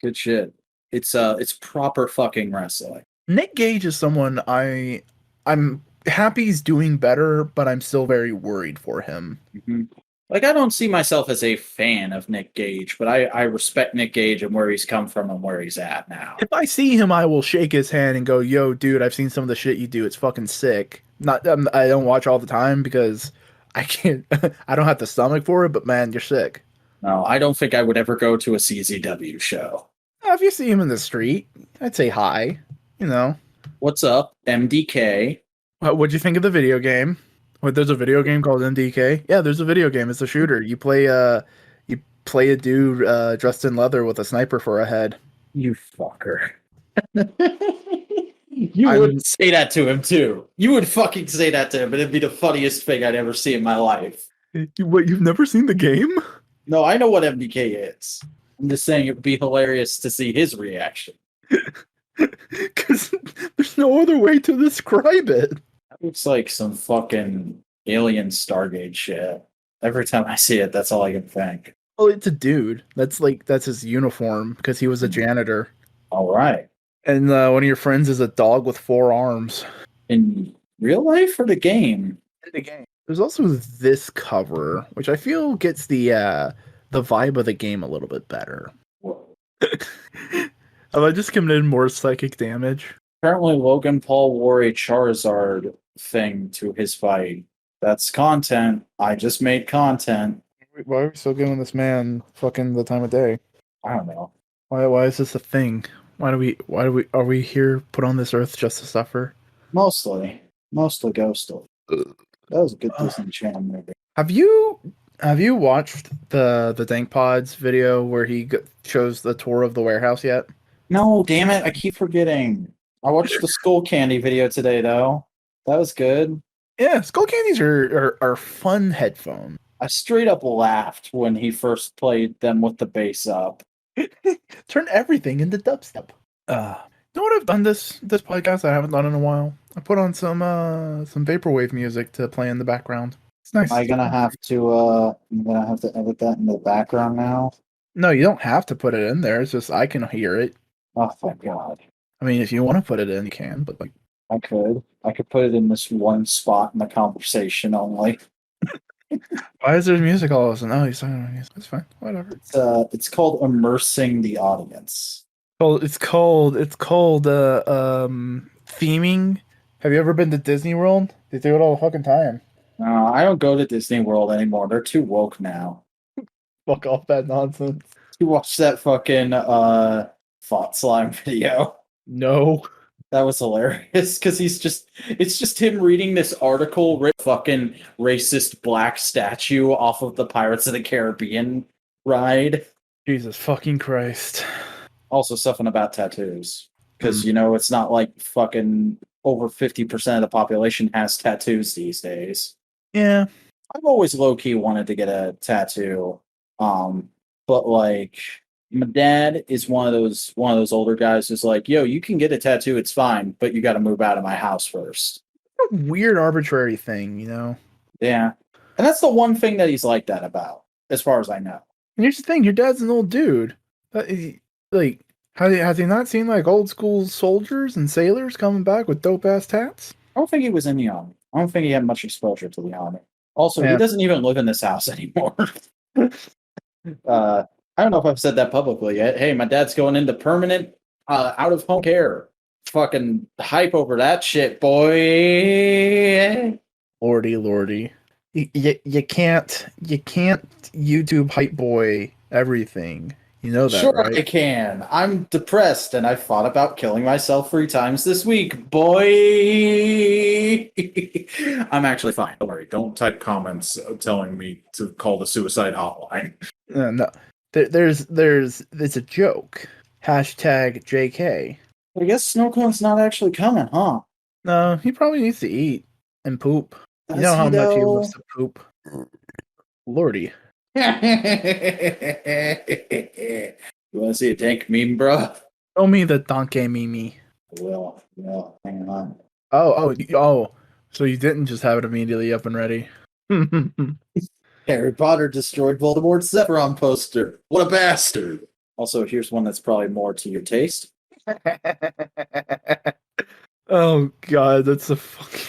Good shit. It's proper fucking wrestling. Nick Gage is someone I'm happy he's doing better, but I'm still very worried for him. Mm-hmm. Like, I don't see myself as a fan of Nick Gage, but I respect Nick Gage and where he's come from and where he's at now. If I see him, I will shake his hand and go, "Yo, dude, I've seen some of the shit you do. It's fucking sick." Not, I don't watch all the time because I can't. I don't have the stomach for it. But man, you're sick. No, I don't think I would ever go to a CZW show. If you see him in the street, I'd say hi. You know, What's up, MDK? what'd you think of the video game? What, there's a video game called MDK? Yeah, there's a video game. It's a shooter. You play a dude dressed in leather with a sniper for a head. You fucker. You would say that to him, too. You would fucking say that to him, but it'd be the funniest thing I'd ever see in my life. What, you've never seen the game? No, I know what MDK is. I'm just saying it would be hilarious to see his reaction. Because there's no other way to describe it. That looks like some fucking alien Stargate shit. Every time I see it, that's all I can think. Well, it's a dude. That's his uniform because he was a janitor. All right. And one of your friends is a dog with 4 arms. In real life or the game? In the game. There's also this cover, which I feel gets the vibe of the game a little bit better. Have I just committed more psychic damage? Apparently, Logan Paul wore a Charizard thing to his fight. That's content. I just made content. Why are we still giving this man fucking the time of day? I don't know. Why is this a thing? Are we here put on this earth just to suffer? Mostly ghostly. That was a good Disney Channel movie. Have you watched the Dank Pods video where he shows the tour of the warehouse yet? No, damn it! I keep forgetting. I watched the Skull Candy video today, though. That was good. Yeah, Skull Candies are fun headphones. I straight up laughed when he first played them with the bass up. Turn everything into dubstep. You know what I've done this podcast I haven't done in a while? I put on some vaporwave music to play in the background. It's nice. I'm gonna have to edit that in the background now. No, you don't have to put it in there. It's just I can hear it. Oh, thank God. I mean, if you want to put it in, you can, but like I could put it in this one spot in the conversation only. why is there music all of a sudden? Oh, he's talking about music. That's fine. Whatever. It's called immersing the audience. It's called theming. Have you ever been to Disney World? They do it all the fucking time. No, I don't go to Disney World anymore. They're too woke now. Fuck off that nonsense. You watch that fucking Thought Slime video. No. That was hilarious because it's just him reading this article, fucking racist black statue off of the Pirates of the Caribbean ride. Jesus fucking Christ. Also something about tattoos because it's not like fucking over 50% of the population has tattoos these days. Yeah. I've always low-key wanted to get a tattoo. But like my dad is one of those older guys who's like, yo, you can get a tattoo, it's fine, but you got to move out of my house first. A weird arbitrary thing, you know. Yeah. And that's the one thing that he's like that about, as far as I know. And here's the thing: your dad's an old dude. Like, has he not seen like old school soldiers and sailors coming back with dope ass tats? I don't think he was in the army. I don't think he had much exposure to the army. Also, Yeah. he doesn't even live in this house anymore. I don't know if I've said that publicly yet. Hey, my dad's going into permanent out of home care. Fucking hype over that shit, boy. Lordy. You can't YouTube hype boy everything. You know that, Sure, right? I can. I'm depressed and I've thought about killing myself 3 times this week, boy. I'm actually fine. Don't worry. Don't type comments telling me to call the suicide hotline. No. There's it's a joke. Hashtag JK. I guess Snowcone's not actually coming, huh? No, he probably needs to eat and poop. You Does know how he, much he though? loves to poop. Lordy. You want to see a tank meme, bro? Show me the donkey Mimi. Well, hang on. Oh. So you didn't just have it immediately up and ready. Harry Potter destroyed Voldemort's Sephiron poster. What a bastard! Also, here's one that's probably more to your taste. Oh god, that's a fucking...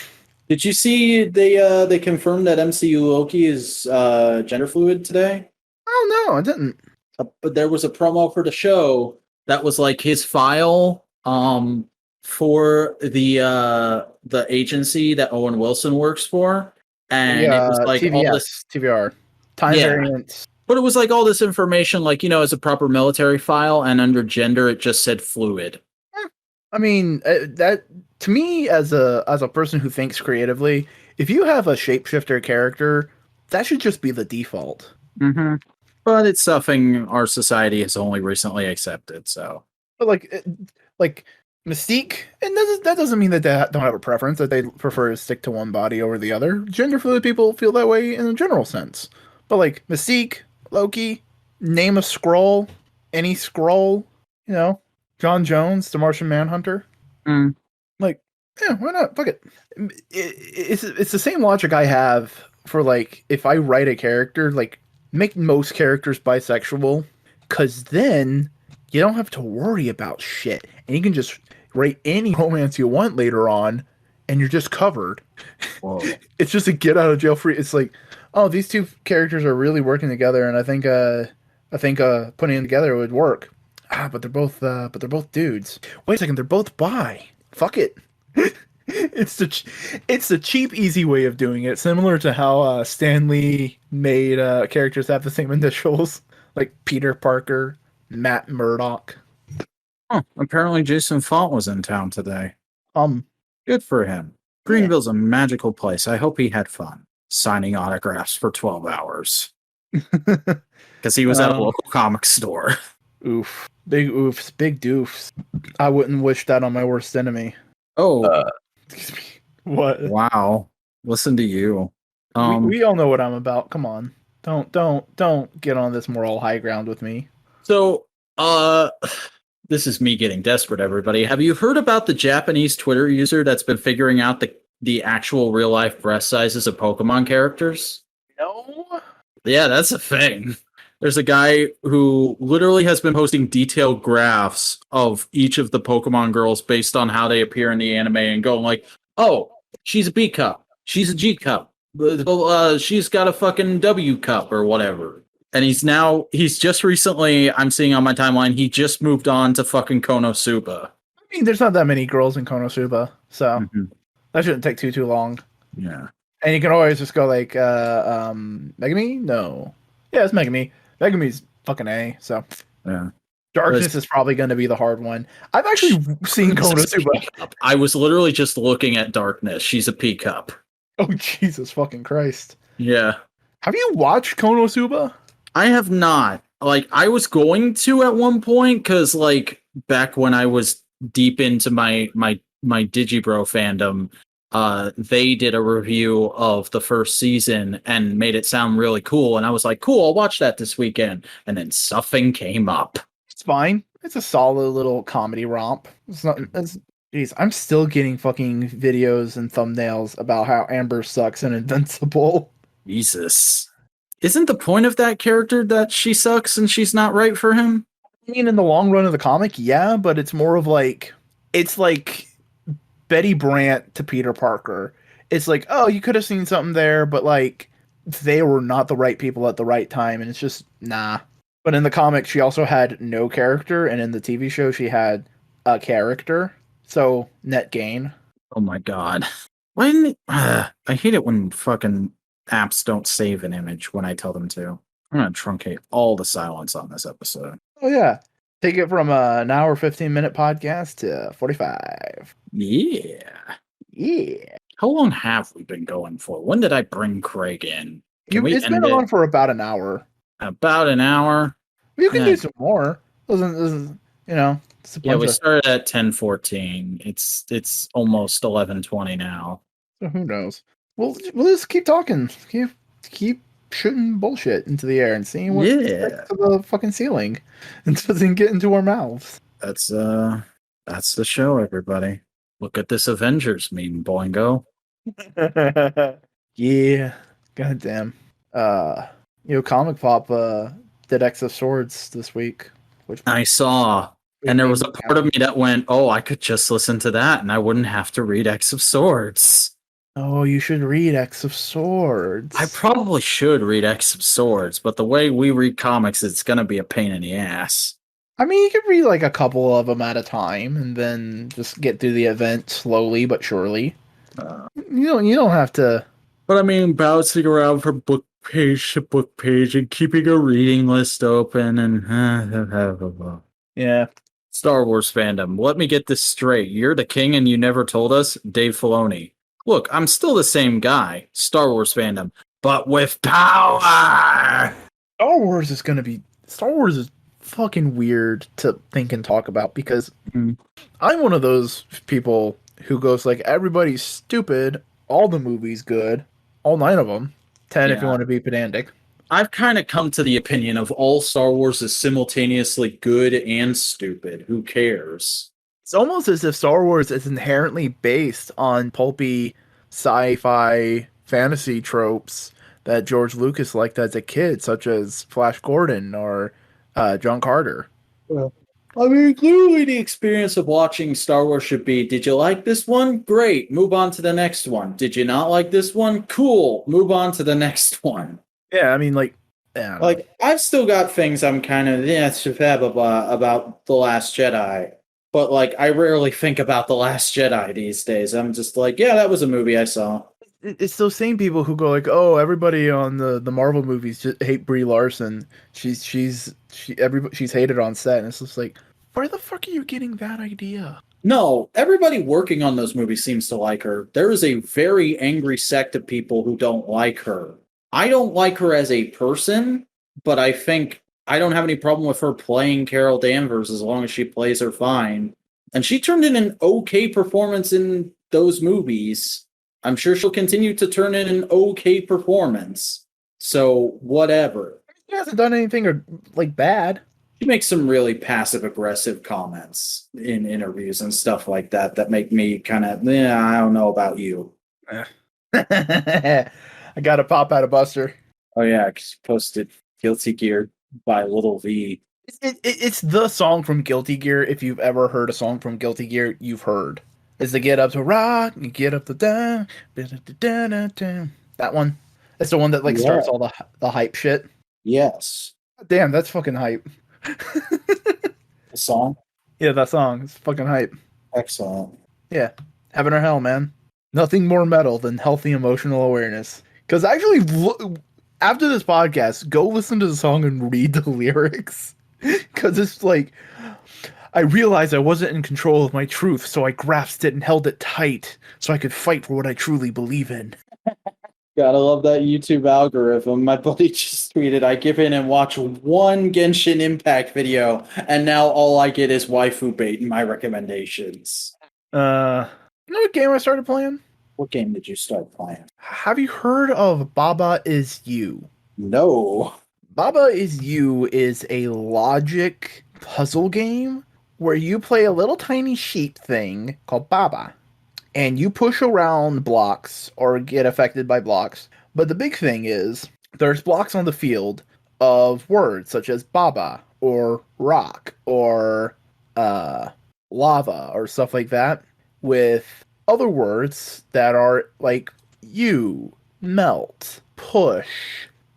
Did you see they confirmed that MCU Loki is gender fluid today? Oh no, I didn't. But there was a promo for the show that was like his file for the agency that Owen Wilson works for, and it was like TVS, all this TVR. Time variance. But it was like all this information, like, as a proper military file, and under gender, it just said fluid. I mean, that to me, as a person who thinks creatively, if you have a shapeshifter character, that should just be the default. Mm-hmm. But it's something our society has only recently accepted. So, but like Mystique, and that doesn't mean that they don't have a preference, that they prefer to stick to one body over the other. Gender fluid people feel that way in a general sense. But like Mystique, Loki, name a Skrull, any Skrull, John Jones, the Martian Manhunter. Like, yeah, why not? Fuck it. It's the same logic I have for like if I write a character, like make most characters bisexual, because then you don't have to worry about shit, and you can just write any romance you want later on, and you're just covered. Whoa. It's just a get out of jail free. It's like, oh, these two characters are really working together, and I think putting them together would work. But they're both dudes. Wait a second, they're both bi. Fuck it. It's the cheap, easy way of doing it. Similar to how Stan Lee made characters have the same initials, like Peter Parker, Matt Murdock. Apparently Jason Font was in town today. Good for him. Greenville's a magical place. I hope he had fun signing autographs for 12 hours. Because he was at a local comic store. Oof. Big oofs. Big doofs. I wouldn't wish that on my worst enemy. Oh. Excuse me. What? Wow. Listen to you. We all know what I'm about. Come on. Don't get on this moral high ground with me. So, this is me getting desperate, everybody. Have you heard about the Japanese Twitter user that's been figuring out the actual real life breast sizes of Pokemon characters? No. Yeah, that's a thing. There's a guy who literally has been posting detailed graphs of each of the Pokemon girls based on how they appear in the anime and going like, oh, she's a B cup. She's a G cup. She's got a fucking W cup or whatever. And he's just recently, I'm seeing on my timeline, he just moved on to fucking Konosuba. I mean, there's not that many girls in Konosuba, so that shouldn't take too long. Yeah. And you can always just go like, Megami? No. Yeah, it's Megami. Megami's fucking A, so. Yeah. Darkness is probably going to be the hard one. I've actually seen Konosuba. I was literally just looking at Darkness. She's a P cup. Oh, Jesus fucking Christ. Yeah. Have you watched Konosuba? I have not. Like, I was going to at one point, because, like, back when I was deep into my Digibro fandom, they did a review of the first season and made it sound really cool. And I was like, cool, I'll watch that this weekend. And then something came up. It's fine. It's a solid little comedy romp. It's not. Jeez, I'm still getting fucking videos and thumbnails about how Amber sucks in Invincible. Jesus. Isn't the point of that character that she sucks and she's not right for him? I mean, in the long run of the comic, yeah, but it's more of like, it's like Betty Brant to Peter Parker. It's like, oh, you could have seen something there, but like, they were not the right people at the right time, and it's just, nah. But in the comic, she also had no character, and in the TV show, she had a character. So, net gain. Oh my god. I hate it when fucking apps don't save an image when I tell them to. I'm gonna truncate all the silence on this episode. Oh, yeah. Take it from an hour, 15-minute podcast to 45. Yeah. Yeah. How long have we been going for? When did I bring Craig in? It's been on for about an hour. About an hour? You can do some more. Doesn't you know? Yeah, we started at 10:14. It's almost 11:20 now. So who knows? We'll just keep talking. Keep shooting bullshit into the air and seeing what sticks to the fucking ceiling and doesn't get into our mouths. That's the show, everybody. Look at this Avengers meme, Boingo. Yeah. Goddamn. Comic Pop did X of Swords this week. Which I saw. And there was a part of me that went, oh, I could just listen to that and I wouldn't have to read X of Swords. Oh, you should read X of Swords. I probably should read X of Swords, but the way we read comics, it's going to be a pain in the ass. I mean, you could read like a couple of them at a time and then just get through the event slowly but surely. You don't have to. But I mean, bouncing around from book page to book page and keeping a reading list open and yeah. Star Wars fandom. Let me get this straight. You're the king and you never told us, Dave Filoni. Look, I'm still the same guy. Star Wars fandom, but with power. Star Wars is fucking weird to think and talk about because I'm one of those people who goes like, everybody's stupid, all the movies good, all 9 of them, 10 if you want to be pedantic. I've kind of come to the opinion of all Star Wars is simultaneously good and stupid. Who cares? It's almost as if Star Wars is inherently based on pulpy sci-fi fantasy tropes that George Lucas liked as a kid, such as Flash Gordon or John Carter. Well, I mean, clearly the experience of watching Star Wars should be, did you like this one? Great. Move on to the next one. Did you not like this one? Cool. Move on to the next one. Yeah, I mean, I've still got things I'm kind of, about The Last Jedi. But, I rarely think about The Last Jedi these days. I'm just like, yeah, that was a movie I saw. It's those same people who go like, oh, everybody on the Marvel movies just hate Brie Larson. She's hated on set. And it's just like, where the fuck are you getting that idea? No, everybody working on those movies seems to like her. There is a very angry sect of people who don't like her. I don't like her as a person, but I think I don't have any problem with her playing Carol Danvers as long as she plays her fine. And she turned in an okay performance in those movies. I'm sure she'll continue to turn in an okay performance. So, whatever. She hasn't done anything bad. She makes some really passive-aggressive comments in interviews and stuff like that make me kind of, I don't know about you. I got a pop out of Buster. Oh, yeah, because you posted Guilty Gear by Little V. It's the song from Guilty Gear. If you've ever heard a song from Guilty Gear, you've heard. It's the get up to rock, you get up to down, that one. That's the one that starts all the hype shit. Yes. Damn, that's fucking hype. The song? Yeah, that song. It's fucking hype. Excellent. Yeah. Heaven or hell, man. Nothing more metal than healthy emotional awareness. Because actually, after this podcast, go listen to the song and read the lyrics. Because it's I realized I wasn't in control of my truth, so I grasped it and held it tight so I could fight for what I truly believe in. Gotta love that YouTube algorithm. My buddy just tweeted, I give in and watch one Genshin Impact video, and now all I get is waifu bait in my recommendations. You know what game I started playing? What game did you start playing? Have you heard of Baba Is You? No. Baba Is You is a logic puzzle game where you play a little tiny sheep thing called Baba. And you push around blocks or get affected by blocks But the big thing is there's blocks on the field of words such as baba or rock or lava or stuff like that, with other words that are like you, melt, push,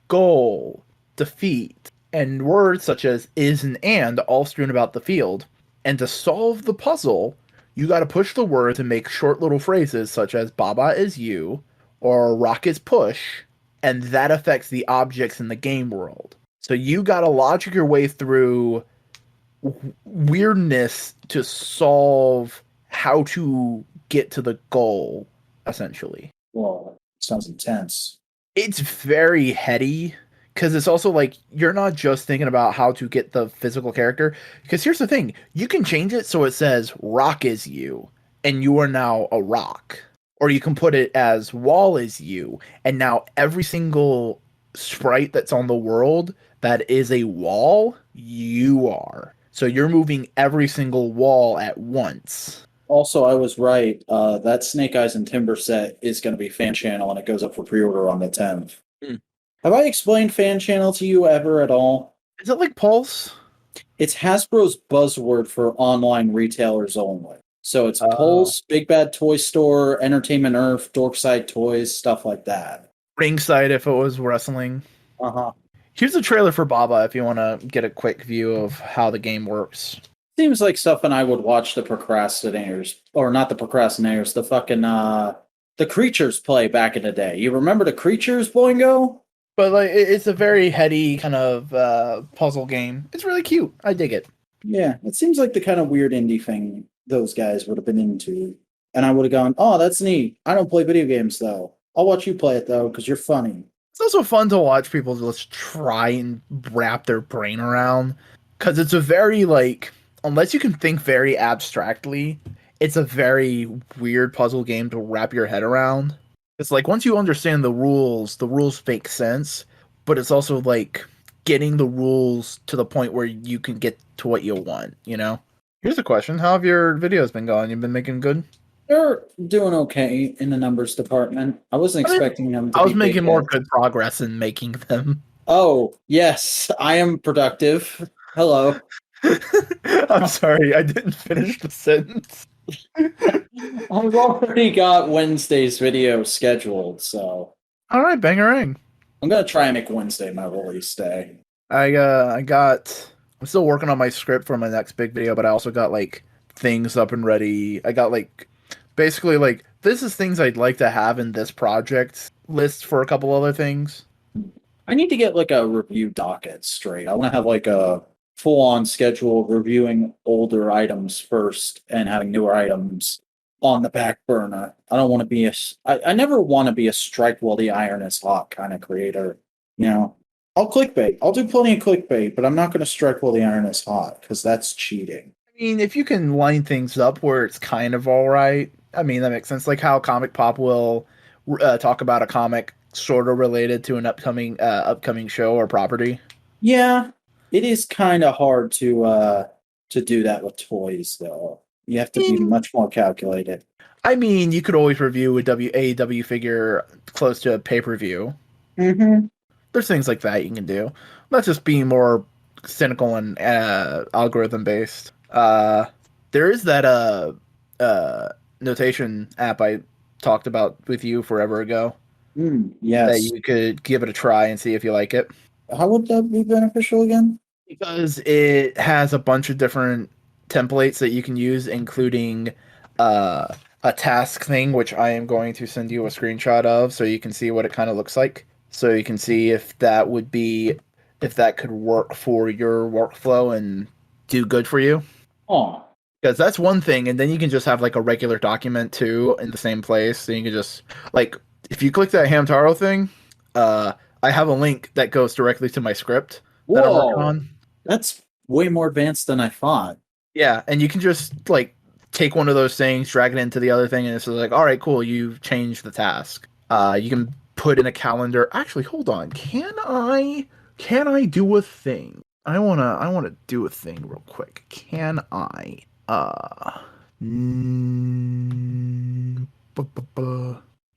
goal, defeat, and words such as is and all strewn about the field. And to solve the puzzle, you got to push the words and make short little phrases such as Baba is you or rock is push, and that affects the objects in the game world. So you got to logic your way through weirdness to solve how to get to the goal, essentially. Whoa, sounds intense. It's very heady because it's also like you're not just thinking about how to get the physical character. Because here's the thing, you can change it so it says rock is you and you are now a rock, or you can put it as wall is you and now every single sprite that's on the world that is a wall, you are. So you're moving every single wall at once. Also, I was right. That Snake Eyes and Timber set is going to be fan channel, and it goes up for pre-order on the 10th. Have I explained fan channel to you ever at all? Is it like Pulse? It's Hasbro's buzzword for online retailers only. So it's Pulse, Big Bad Toy Store, Entertainment Earth, Dorkside Toys, stuff like that. Ringside if it was wrestling. Uh-huh. Here's a trailer for Baba if you want to get a quick view of how the game works. Seems like something I would watch the procrastinators, or not the procrastinators, the fucking, the creatures play back in the day. You remember the creatures, Boingo? But like, it's a very heady kind of puzzle game. It's really cute. I dig it. Yeah, it seems like the kind of weird indie thing those guys would have been into. And I would have gone, oh, that's neat. I don't play video games, though. I'll watch you play it, though, because you're funny. It's also fun to watch people just try and wrap their brain around. Because it's a very, like, unless you can think very abstractly, it's a very weird puzzle game to wrap your head around. It's like, once you understand the rules make sense. But it's also, like, getting the rules to the point where you can get to what you want, you know? Here's a question. How have your videos been going? You've been making good? They're doing okay in the numbers department. I wasn't expecting them to I was be making big more hits. good progress in making them. Oh, yes, I am productive. Hello. I'm sorry, I didn't finish the sentence. I've already got Wednesday's video scheduled, so All right, bangarang. I'm going to try and make Wednesday my release day. I'm still working on my script for my next big video, but I also got like things up and ready. I got like basically like this is things I'd like to have in this project list for a couple other things. I need to get like a review docket straight. I want to have like a full-on schedule of reviewing older items first and having newer items on the back burner. I don't want to be I never want to be a strike while the iron is hot kind of creator. You know, I'll clickbait. I'll do plenty of clickbait, but I'm not going to strike while the iron is hot because that's cheating. I mean, if you can line things up where it's kind of all right, I mean, that makes sense. Like how Comic Pop will talk about a comic sort of related to an upcoming show or property. Yeah, it is kind of hard to do that with toys, though. You have to be much more calculated. I mean, you could always review a AEW figure close to a pay-per-view. Mm-hmm. There's things like that you can do. Let's just be more cynical and algorithm-based. There is that notation app I talked about with you forever ago. Yes. That you could give it a try and see if you like it. How would that be beneficial again? Because it has a bunch of different templates that you can use, including a task thing, which I am going to send you a screenshot of so you can see what it kind of looks like. So you can see if that could work for your workflow and do good for you. Oh. Because that's one thing, and then you can just have like a regular document too in the same place. So you can just like if you click that Hamtaro thing, I have a link that goes directly to my script that I'm working on. That's way more advanced than I thought. Yeah, and you can just like take one of those things, drag it into the other thing, and it's like, all right, cool, you've changed the task. You can put in a calendar. Actually, hold on. Can I do a thing? I wanna do a thing real quick. Can I?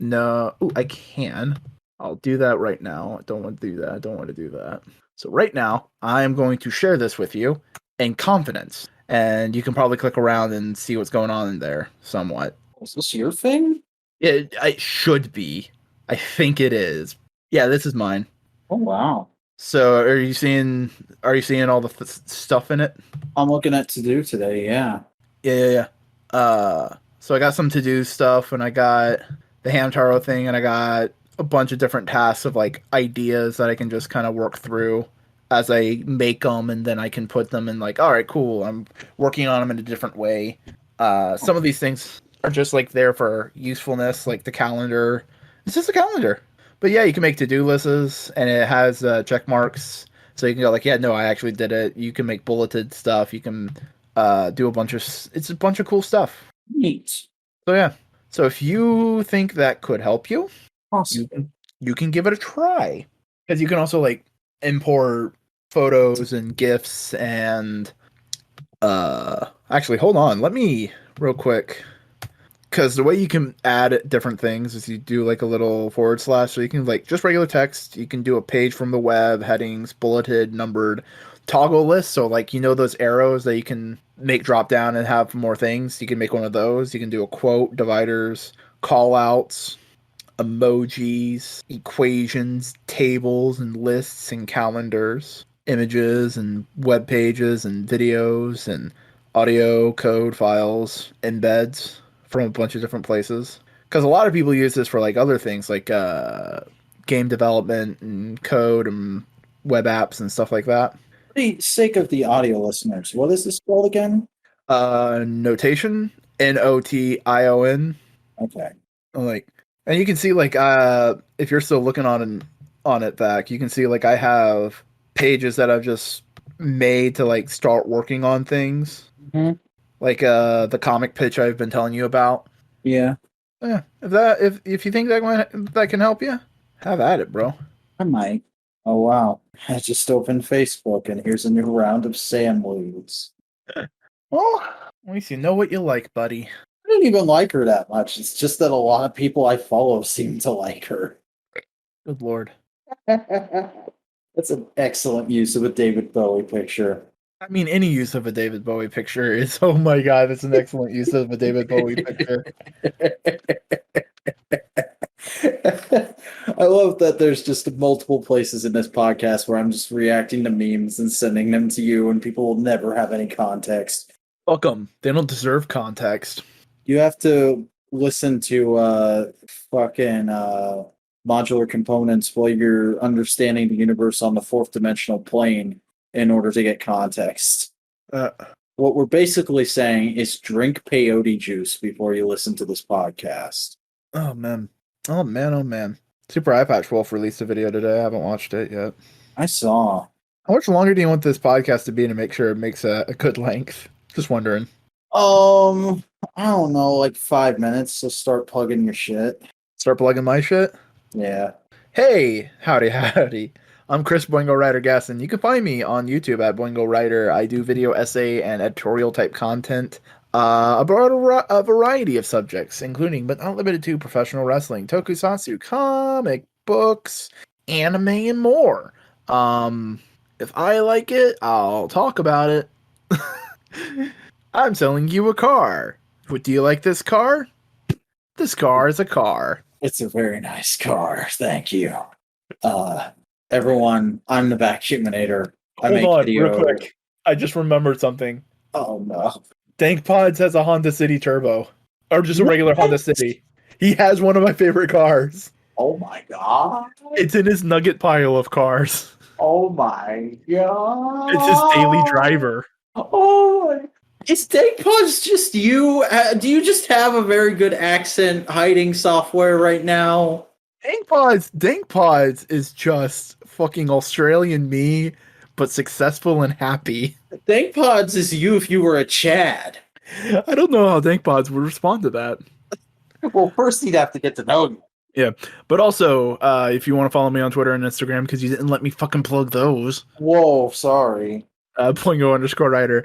No. Ooh, I can. I'll do that right now. I don't want to do that. I don't want to do that. So right now, I am going to share this with you in confidence. And you can probably click around and see what's going on in there somewhat. Is this your thing? It should be. I think it is. Yeah, this is mine. Oh wow. So are you seeing all the stuff in it? I'm looking at to do today, yeah. Yeah. So I got some to do stuff, and I got the Hamtaro thing, and I got a bunch of different tasks of like ideas that I can just kind of work through as I make them, and then I can put them in like, all right, cool. I'm working on them in a different way. Some of these things are just like there for usefulness, like the calendar. It's just a calendar. But yeah, you can make to-do lists, and it has check marks, so you can go like, yeah, no, I actually did it. You can make bulleted stuff. You can do it's a bunch of cool stuff. Neat. So yeah. So if you think that could help you, Awesome. you can give it a try. Because you can also like import photos and GIFs and actually hold on, let me real quick. Because the way you can add different things is you do like a little / so you can like just regular text. You can do a page from the web, headings, bulleted, numbered, toggle lists. So like, you know, those arrows that you can make drop down and have more things. You can make one of those. You can do a quote, dividers, call outs, emojis, equations, tables and lists and calendars, images and web pages and videos and audio code files, embeds from a bunch of different places. Because a lot of people use this for like other things like game development and code and web apps and stuff like that. For the sake of the audio listeners, what is this called again? Notation, Notion. Okay. Like, and you can see like if you're still looking on it back, you can see like I have pages that I've just made to like start working on things. Mm-hmm. Like the comic pitch I've been telling you about. Yeah. Yeah. If you think that can help you, have at it, bro. I might. Oh wow. I just opened Facebook and here's a new round of Sam leads. Well, at least you know what you like, buddy. I don't even like her that much. It's just that a lot of people I follow seem to like her. Good lord. That's an excellent use of a David Bowie picture. I mean, any use of a David Bowie picture is, oh my god, that's an excellent use of a David Bowie picture. I love that there's just multiple places in this podcast where I'm just reacting to memes and sending them to you, and people will never have any context. Fuck them. They don't deserve context. You have to listen to fucking modular components while you're understanding the universe on the fourth dimensional plane in order to get context. What we're basically saying is drink peyote juice before you listen to this podcast. Oh man. Super Eye Patch Wolf released a video today. I haven't watched it yet. I saw. How much longer do you want this podcast to be to make sure it makes a good length? Just wondering. I don't know, like 5 minutes, so start plugging your shit. Start plugging my shit? Yeah. Hey, howdy. I'm Chris Boingo Writer Gaston. You can find me on YouTube at Boingo Writer. I do video essay and editorial type content about a variety of subjects, including but not limited to professional wrestling, tokusatsu, comic books, anime, and more. If I like it, I'll talk about it. I'm selling you a car. Do you like this car? This car is a car. It's a very nice car. Thank you. Everyone, I'm the Vacuuminator. Hold on, real quick. I just remembered something. Oh no. Dank Pods has a Honda City Turbo. Or just a regular Honda City. He has one of my favorite cars. Oh my god. It's in his nugget pile of cars. Oh my god. It's his daily driver. Oh my. Is Dank Pods just you? Do you just have a very good accent hiding software right now? Dank Pods is just fucking Australian me, but successful and happy. Dank Pods is you if you were a Chad. I don't know how Dank Pods would respond to that. Well, first he'd have to get to know you. Yeah, but also, if you want to follow me on Twitter and Instagram, because you didn't let me fucking plug those. Whoa, sorry. Poingo_writer.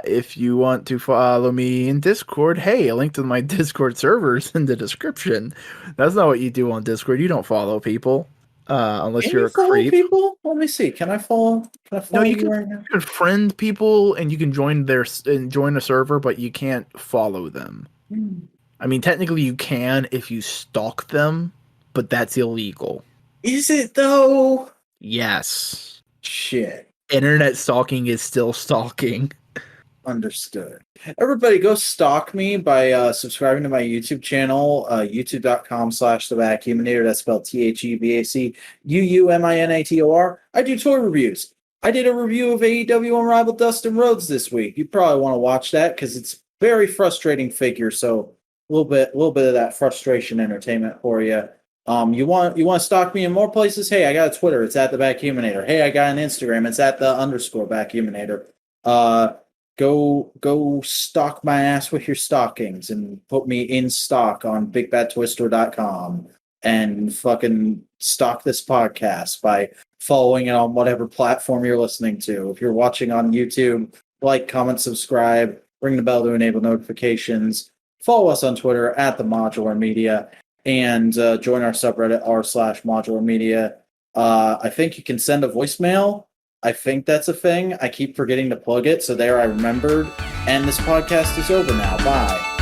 If you want to follow me in Discord, hey, a link to my Discord servers in the description. That's not what you do on Discord. You don't follow people unless Can you're you a follow creep. people? Let me see. Can I follow? Can I No, follow you right now? you can friend people and you can join join a server, but you can't follow them. I mean, technically you can if you stalk them, but that's illegal. Is it though? Yes. Shit. Internet stalking is still stalking. Understood. Everybody go stalk me by subscribing to my YouTube channel, youtube.com/thevacuuminator. That's spelled TheBacuuminator. I do toy reviews. I did a review of AEW Unrivaled Dustin Rhodes this week. You probably want to watch that because it's very frustrating figure. So a little bit of that frustration entertainment for you. You want to stalk me in more places? Hey, I got a Twitter. It's at the Vacuuminator. Hey, I got an Instagram. It's at the _Vacuuminator. Go stalk my ass with your stockings and put me in stock on bigbadtwister.com and fucking stalk this podcast by following it on whatever platform you're listening to. If you're watching on YouTube, like, comment, subscribe, ring the bell to enable notifications. Follow us on Twitter at the Modular Media and join our subreddit r/Modular Media. I think you can send a voicemail. I think that's a thing. I keep forgetting to plug it, so there I remembered. And this podcast is over now. Bye.